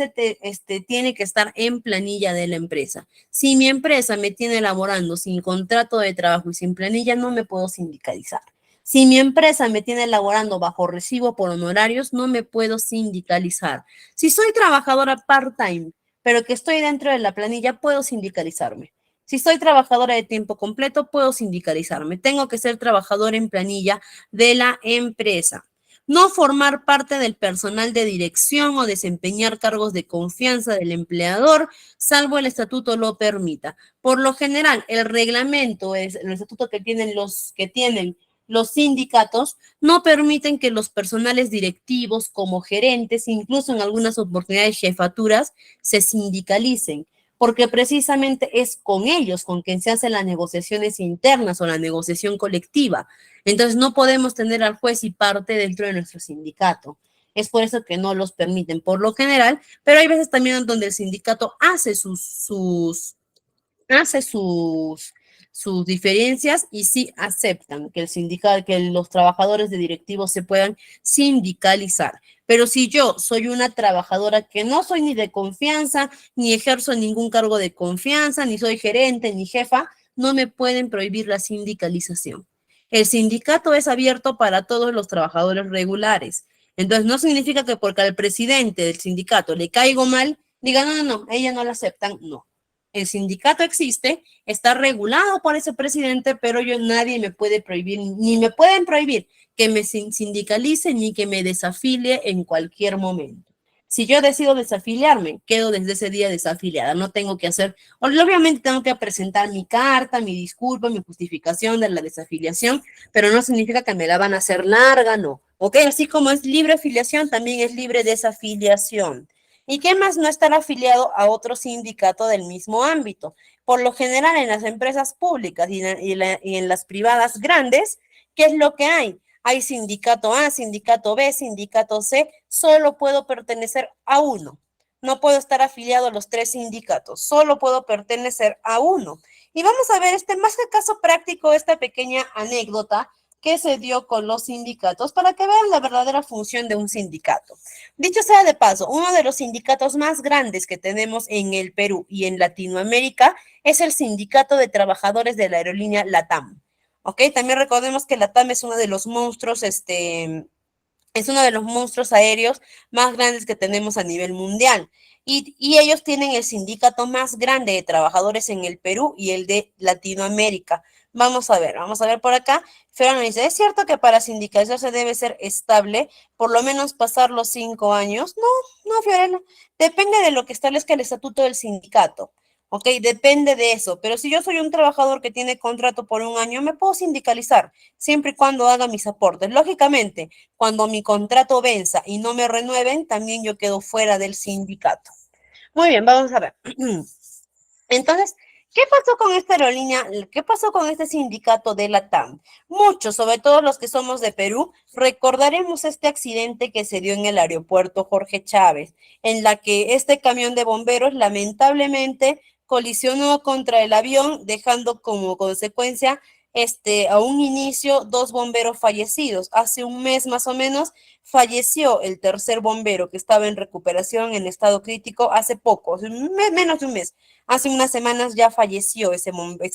tiene que estar en planilla de la empresa. Si mi empresa me tiene laborando sin contrato de trabajo y sin planilla, no me puedo sindicalizar. Si mi empresa me tiene laborando bajo recibo por honorarios, no me puedo sindicalizar. Si soy trabajadora part-time, pero que estoy dentro de la planilla, puedo sindicalizarme. Si soy trabajadora de tiempo completo, puedo sindicalizarme. Tengo que ser trabajadora en planilla de la empresa. No formar parte del personal de dirección o desempeñar cargos de confianza del empleador, salvo el estatuto lo permita. Por lo general, el reglamento es el estatuto que tienen los sindicatos no permiten que los personales directivos como gerentes, incluso en algunas oportunidades jefaturas, se sindicalicen, porque precisamente es con ellos con quien se hacen las negociaciones internas o la negociación colectiva. Entonces no podemos tener al juez y parte dentro de nuestro sindicato. Es por eso que no los permiten por lo general, pero hay veces también donde el sindicato hace sus diferencias y sí aceptan que que los trabajadores de directivos se puedan sindicalizar. Pero si yo soy una trabajadora que no soy ni de confianza, ni ejerzo ningún cargo de confianza, ni soy gerente, ni jefa, no me pueden prohibir la sindicalización. El sindicato es abierto para todos los trabajadores regulares. Entonces, no significa que porque al presidente del sindicato le caigo mal, diga, no, ella no la aceptan, no. El sindicato existe, está regulado por ese presidente, pero nadie me puede prohibir, ni me pueden prohibir que me sindicalice ni que me desafilie en cualquier momento. Si yo decido desafiliarme, quedo desde ese día desafiliada. No tengo que hacer, obviamente tengo que presentar mi carta, mi disculpa, mi justificación de la desafiliación, pero no significa que me la van a hacer larga, no. ¿Ok? Así como es libre afiliación, también es libre desafiliación. ¿Y qué más no estar afiliado a otro sindicato del mismo ámbito? Por lo general, en las empresas públicas y en las privadas grandes, ¿qué es lo que hay? Hay sindicato A, sindicato B, sindicato C, solo puedo pertenecer a uno. No puedo estar afiliado a los tres sindicatos, solo puedo pertenecer a uno. Y vamos a ver más que caso práctico, esta pequeña anécdota que se dio con los sindicatos para que vean la verdadera función de un sindicato. Dicho sea de paso, uno de los sindicatos más grandes que tenemos en el Perú y en Latinoamérica es el Sindicato de Trabajadores de la Aerolínea LATAM. ¿Ok? También recordemos que LATAM es uno de los monstruos, es uno de los monstruos aéreos más grandes que tenemos a nivel mundial. Y ellos tienen el sindicato más grande de trabajadores en el Perú y el de Latinoamérica. Vamos a ver por acá. Ferran dice, ¿es cierto que para sindicalizarse debe ser estable, por lo menos pasar los 5 años? No, no, Fiorella. Depende de lo que establezca el estatuto del sindicato. ¿Ok? Depende de eso. Pero si yo soy un trabajador que tiene contrato por un año, me puedo sindicalizar, siempre y cuando haga mis aportes. Lógicamente, cuando mi contrato venza y no me renueven, también yo quedo fuera del sindicato. Muy bien, vamos a ver. Entonces, ¿qué pasó con esta aerolínea? ¿Qué pasó con este sindicato de la TAM? Muchos, sobre todo los que somos de Perú, recordaremos este accidente que se dio en el aeropuerto Jorge Chávez, en la que este camión de bomberos lamentablemente colisionó contra el avión, dejando como consecuencia a un inicio 2 bomberos fallecidos. Hace un mes más o menos falleció el tercer bombero que estaba en recuperación en estado crítico hace poco, menos de un mes. Hace unas semanas ya falleció ese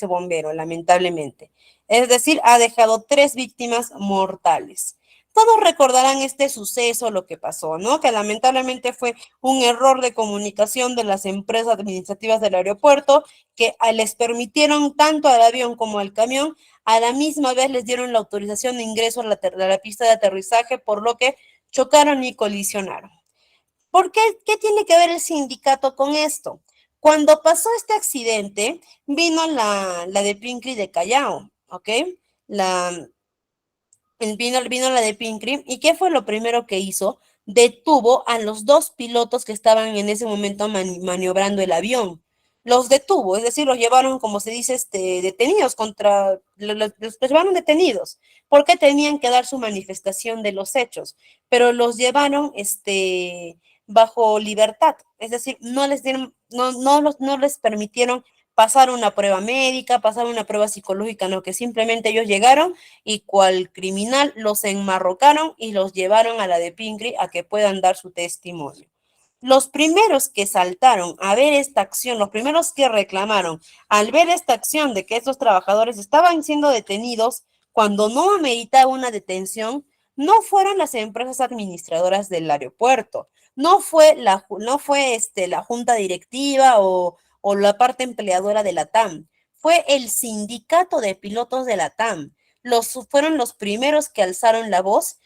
bombero, lamentablemente. Es decir, ha dejado 3 víctimas mortales. Todos recordarán este suceso, lo que pasó, ¿no? Que lamentablemente fue un error de comunicación de las empresas administrativas del aeropuerto que les permitieron tanto al avión como al camión, a la misma vez les dieron la autorización de ingreso a la pista de aterrizaje, por lo que chocaron y colisionaron. ¿Por qué? ¿Qué tiene que ver el sindicato con esto? Cuando pasó este accidente, vino la de Pincri de Callao, ¿ok? La, vino la de Pincri, ¿y qué fue lo primero que hizo? Detuvo a los 2 pilotos que estaban en ese momento maniobrando el avión. Los detuvo, es decir, los llevaron, como se dice, detenidos los llevaron detenidos, porque tenían que dar su manifestación de los hechos, pero los llevaron, bajo libertad, es decir, no les dieron, no les permitieron pasar una prueba médica, pasar una prueba psicológica, no, que simplemente ellos llegaron y cual criminal los enmarrocaron y los llevaron a la de Pincri a que puedan dar su testimonio. Los primeros que saltaron a ver esta acción, los primeros que reclamaron al ver esta acción de que estos trabajadores estaban siendo detenidos cuando no ameritaba una detención, no fueron las empresas administradoras del aeropuerto, no fue la junta directiva o la parte empleadora de la TAM, fue el sindicato de pilotos de la TAM. Fueron los primeros que alzaron la voz,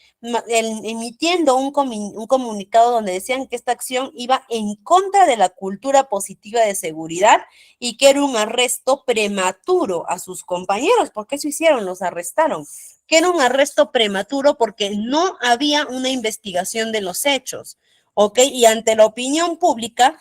emitiendo un comunicado donde decían que esta acción iba en contra de la cultura positiva de seguridad y que era un arresto prematuro a sus compañeros, porque eso hicieron, los arrestaron, que era un arresto prematuro porque no había una investigación de los hechos, ¿ok? Y ante la opinión pública,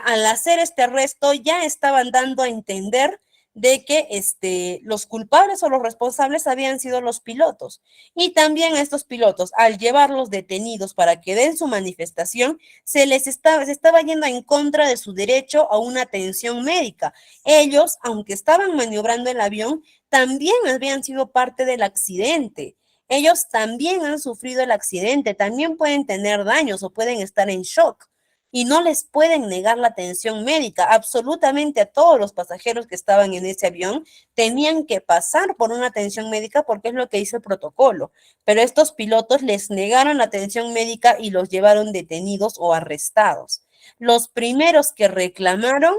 al hacer este arresto ya estaban dando a entender de que los culpables o los responsables habían sido los pilotos. Y también a estos pilotos, al llevarlos detenidos para que den su manifestación, se estaba yendo en contra de su derecho a una atención médica. Ellos, aunque estaban maniobrando el avión, también habían sido parte del accidente. Ellos también han sufrido el accidente, también pueden tener daños o pueden estar en shock y no les pueden negar la atención médica. Absolutamente a todos los pasajeros que estaban en ese avión tenían que pasar por una atención médica porque es lo que dice el protocolo. Pero estos pilotos les negaron la atención médica y los llevaron detenidos o arrestados. Los primeros que reclamaron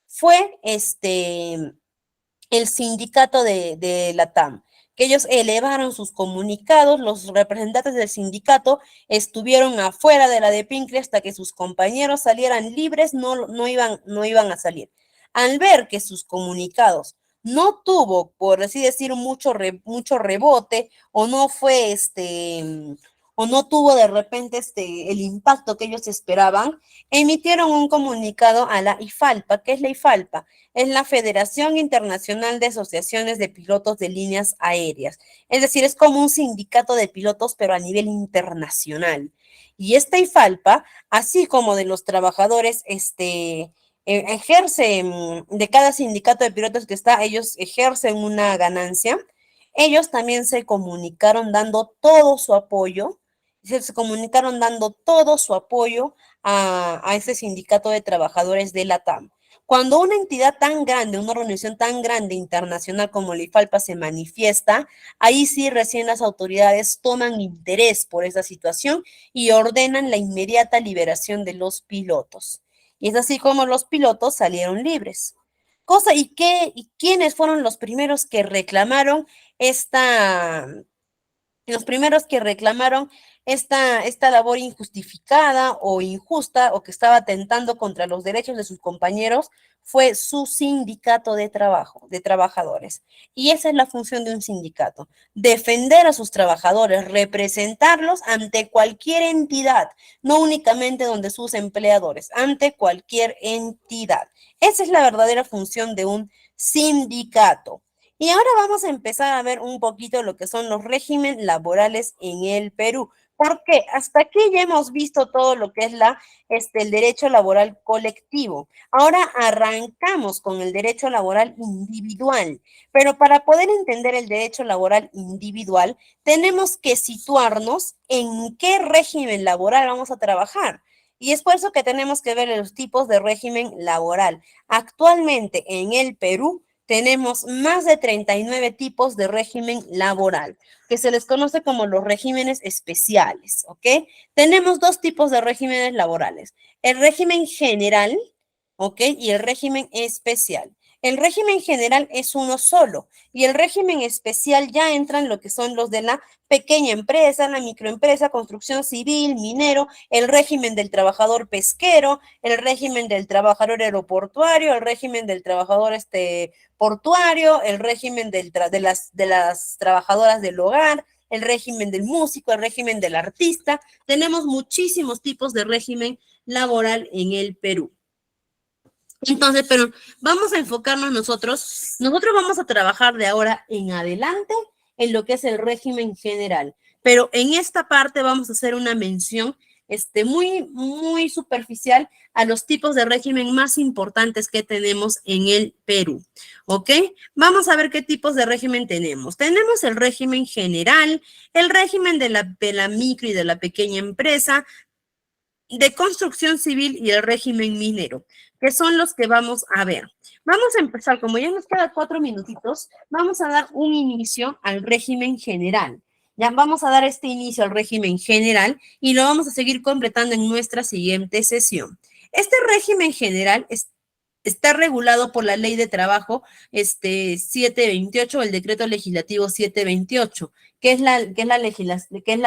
fue el sindicato de la TAM, que ellos elevaron sus comunicados, los representantes del sindicato estuvieron afuera de la de Pincre hasta que sus compañeros salieran libres, no iban a salir. Al ver que sus comunicados no tuvo, por así decir, mucho rebote o no fue o no tuvo de repente el impacto que ellos esperaban, emitieron un comunicado a la IFALPA. ¿Qué es la IFALPA? Es la Federación Internacional de Asociaciones de Pilotos de Líneas Aéreas. Es decir, es como un sindicato de pilotos, pero a nivel internacional. Y esta IFALPA, así como de los trabajadores, ejercen, de cada sindicato de pilotos que está, ellos ejercen una ganancia. Ellos también se comunicaron dando todo su apoyo, se comunicaron dando todo su apoyo a ese sindicato de trabajadores de la TAM. Cuando una entidad tan grande, una organización tan grande internacional como la IFALPA se manifiesta, ahí sí recién las autoridades toman interés por esa situación y ordenan la inmediata liberación de los pilotos. Y es así como los pilotos salieron libres. ¿Y quiénes fueron los primeros que reclamaron esta, los primeros que reclamaron esta labor injustificada o injusta o que estaba atentando contra los derechos de sus compañeros? Fue su sindicato de trabajo, de trabajadores. Y esa es la función de un sindicato, defender a sus trabajadores, representarlos ante cualquier entidad, no únicamente donde sus empleadores, ante cualquier entidad. Esa es la verdadera función de un sindicato. Y ahora vamos a empezar a ver un poquito lo que son los regímenes laborales en el Perú. Porque hasta aquí ya hemos visto todo lo que es el derecho laboral colectivo. Ahora arrancamos con el derecho laboral individual. Pero para poder entender el derecho laboral individual, tenemos que situarnos en qué régimen laboral vamos a trabajar. Y es por eso que tenemos que ver los tipos de régimen laboral. Actualmente en el Perú tenemos más de 39 tipos de régimen laboral, que se les conoce como los regímenes especiales, ¿ok? Tenemos dos tipos de regímenes laborales, el régimen general, ¿ok? Y el régimen especial. El régimen general es uno solo y el régimen especial ya entran lo que son los de la pequeña empresa, la microempresa, construcción civil, minero, el régimen del trabajador pesquero, el régimen del trabajador aeroportuario, el régimen del trabajador portuario, el régimen de las trabajadoras del hogar, el régimen del músico, el régimen del artista. Tenemos muchísimos tipos de régimen laboral en el Perú. Entonces, pero vamos a enfocarnos nosotros. Nosotros vamos a trabajar de ahora en adelante en lo que es el régimen general. Pero en esta parte vamos a hacer una mención muy superficial a los tipos de régimen más importantes que tenemos en el Perú. ¿Ok? Vamos a ver qué tipos de régimen tenemos. Tenemos el régimen general, el régimen de la micro y de la pequeña empresa, de construcción civil y el régimen minero, que son los que vamos a ver. Vamos a empezar, como ya nos queda 4 minutitos, vamos a dar un inicio al régimen general. Ya vamos a dar este inicio al régimen general y lo vamos a seguir completando en nuestra siguiente sesión. Este régimen general está regulado por la Ley de Trabajo 728, el Decreto Legislativo 728, que es la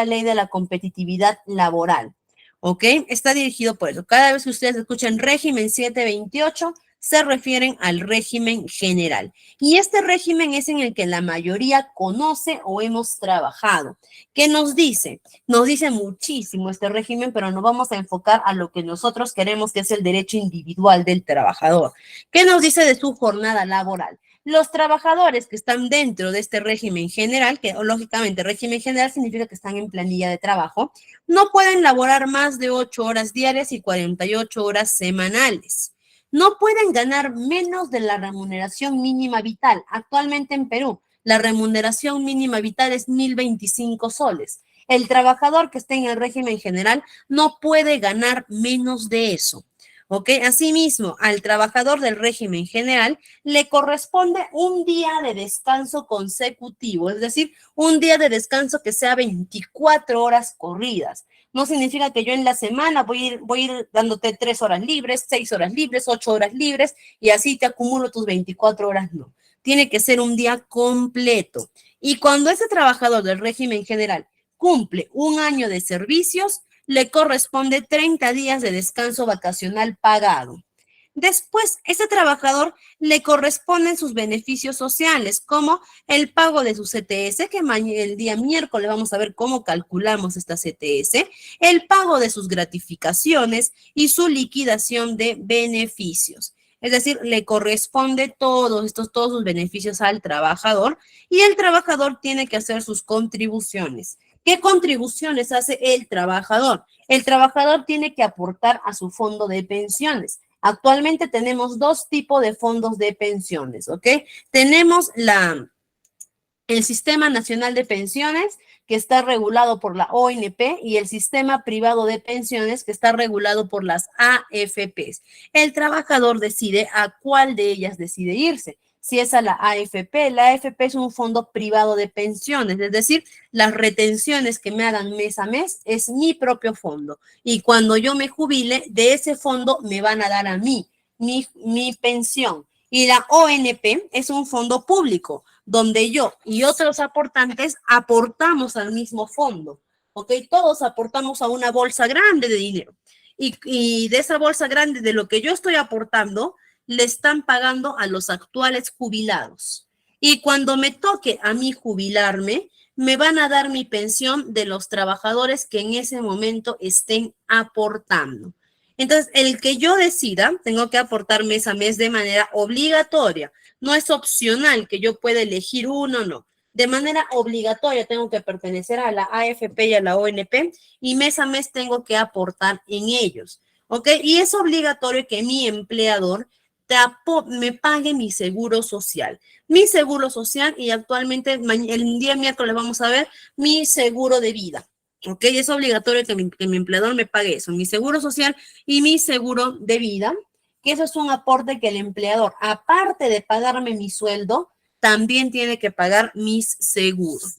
Ley de la Competitividad Laboral. ¿Ok? Está dirigido por eso. Cada vez que ustedes escuchen régimen 728, se refieren al régimen general. Y este régimen es en el que la mayoría conoce o hemos trabajado. ¿Qué nos dice? Nos dice muchísimo este régimen, pero nos vamos a enfocar a lo que nosotros queremos, que es el derecho individual del trabajador. ¿Qué nos dice de su jornada laboral? Los trabajadores que están dentro de este régimen general, que lógicamente régimen general significa que están en planilla de trabajo, no pueden laborar más de 8 horas diarias y 48 horas semanales. No pueden ganar menos de la remuneración mínima vital. Actualmente en Perú, la remuneración mínima vital es 1.025 soles. El trabajador que esté en el régimen general no puede ganar menos de eso. ¿Ok? Asimismo, al trabajador del régimen general le corresponde un día de descanso consecutivo, es decir, un día de descanso que sea 24 horas corridas. No significa que yo en la semana voy a ir dándote 3 horas libres, 6 horas libres, 8 horas libres y así te acumulo tus 24 horas. No, tiene que ser un día completo. Y cuando ese trabajador del régimen general cumple un año de servicios, le corresponde 30 días de descanso vacacional pagado. Después, este trabajador le corresponden sus beneficios sociales, como el pago de su CTS, que el día miércoles vamos a ver cómo calculamos esta CTS, el pago de sus gratificaciones y su liquidación de beneficios. Es decir, le corresponde todos sus beneficios al trabajador y el trabajador tiene que hacer sus contribuciones. ¿Qué contribuciones hace el trabajador? El trabajador tiene que aportar a su fondo de pensiones. Actualmente tenemos dos tipos de fondos de pensiones, ¿ok? Tenemos el Sistema Nacional de Pensiones, que está regulado por la ONP, y el Sistema Privado de Pensiones, que está regulado por las AFPs. El trabajador decide a cuál de ellas decide irse. Si es a la AFP, la AFP es un fondo privado de pensiones, es decir, las retenciones que me hagan mes a mes es mi propio fondo. Y cuando yo me jubile, de ese fondo me van a dar a mí mi pensión. Y la ONP es un fondo público, donde yo y otros aportantes aportamos al mismo fondo, ¿ok? Todos aportamos a una bolsa grande de dinero. Y de esa bolsa grande, de lo que yo estoy aportando, le están pagando a los actuales jubilados. Y cuando me toque a mí jubilarme, me van a dar mi pensión de los trabajadores que en ese momento estén aportando. Entonces, el que yo decida, tengo que aportar mes a mes de manera obligatoria. No es opcional que yo pueda elegir uno, no. De manera obligatoria tengo que pertenecer a la AFP y a la ONP y mes a mes tengo que aportar en ellos. ¿Ok? Y es obligatorio que mi empleador me pague mi seguro social. Mi seguro social y actualmente el día miércoles vamos a ver mi seguro de vida. ¿Ok? Es obligatorio que mi empleador me pague eso, mi seguro social y mi seguro de vida, que eso es un aporte que el empleador, aparte de pagarme mi sueldo, también tiene que pagar mis seguros.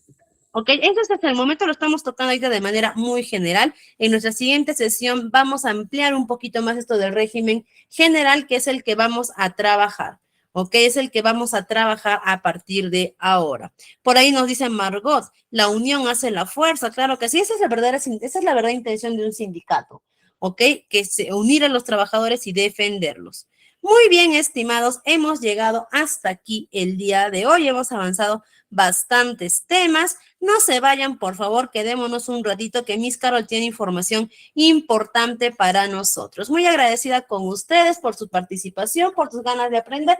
¿Ok? Ese es hasta el momento, lo estamos tocando ahorita de manera muy general. En nuestra siguiente sesión vamos a ampliar un poquito más esto del régimen general, que es el que vamos a trabajar. ¿Ok? Es el que vamos a trabajar a partir de ahora. Por ahí nos dice Margot, la unión hace la fuerza. Claro que sí, esa es la verdadera intención de un sindicato. ¿Ok? Que se unir a los trabajadores y defenderlos. Muy bien, estimados, hemos llegado hasta aquí el día de hoy. Hemos avanzado bastantes temas. No se vayan, por favor, quedémonos un ratito que Miss Carol tiene información importante para nosotros. Muy agradecida con ustedes por su participación, por sus ganas de aprender.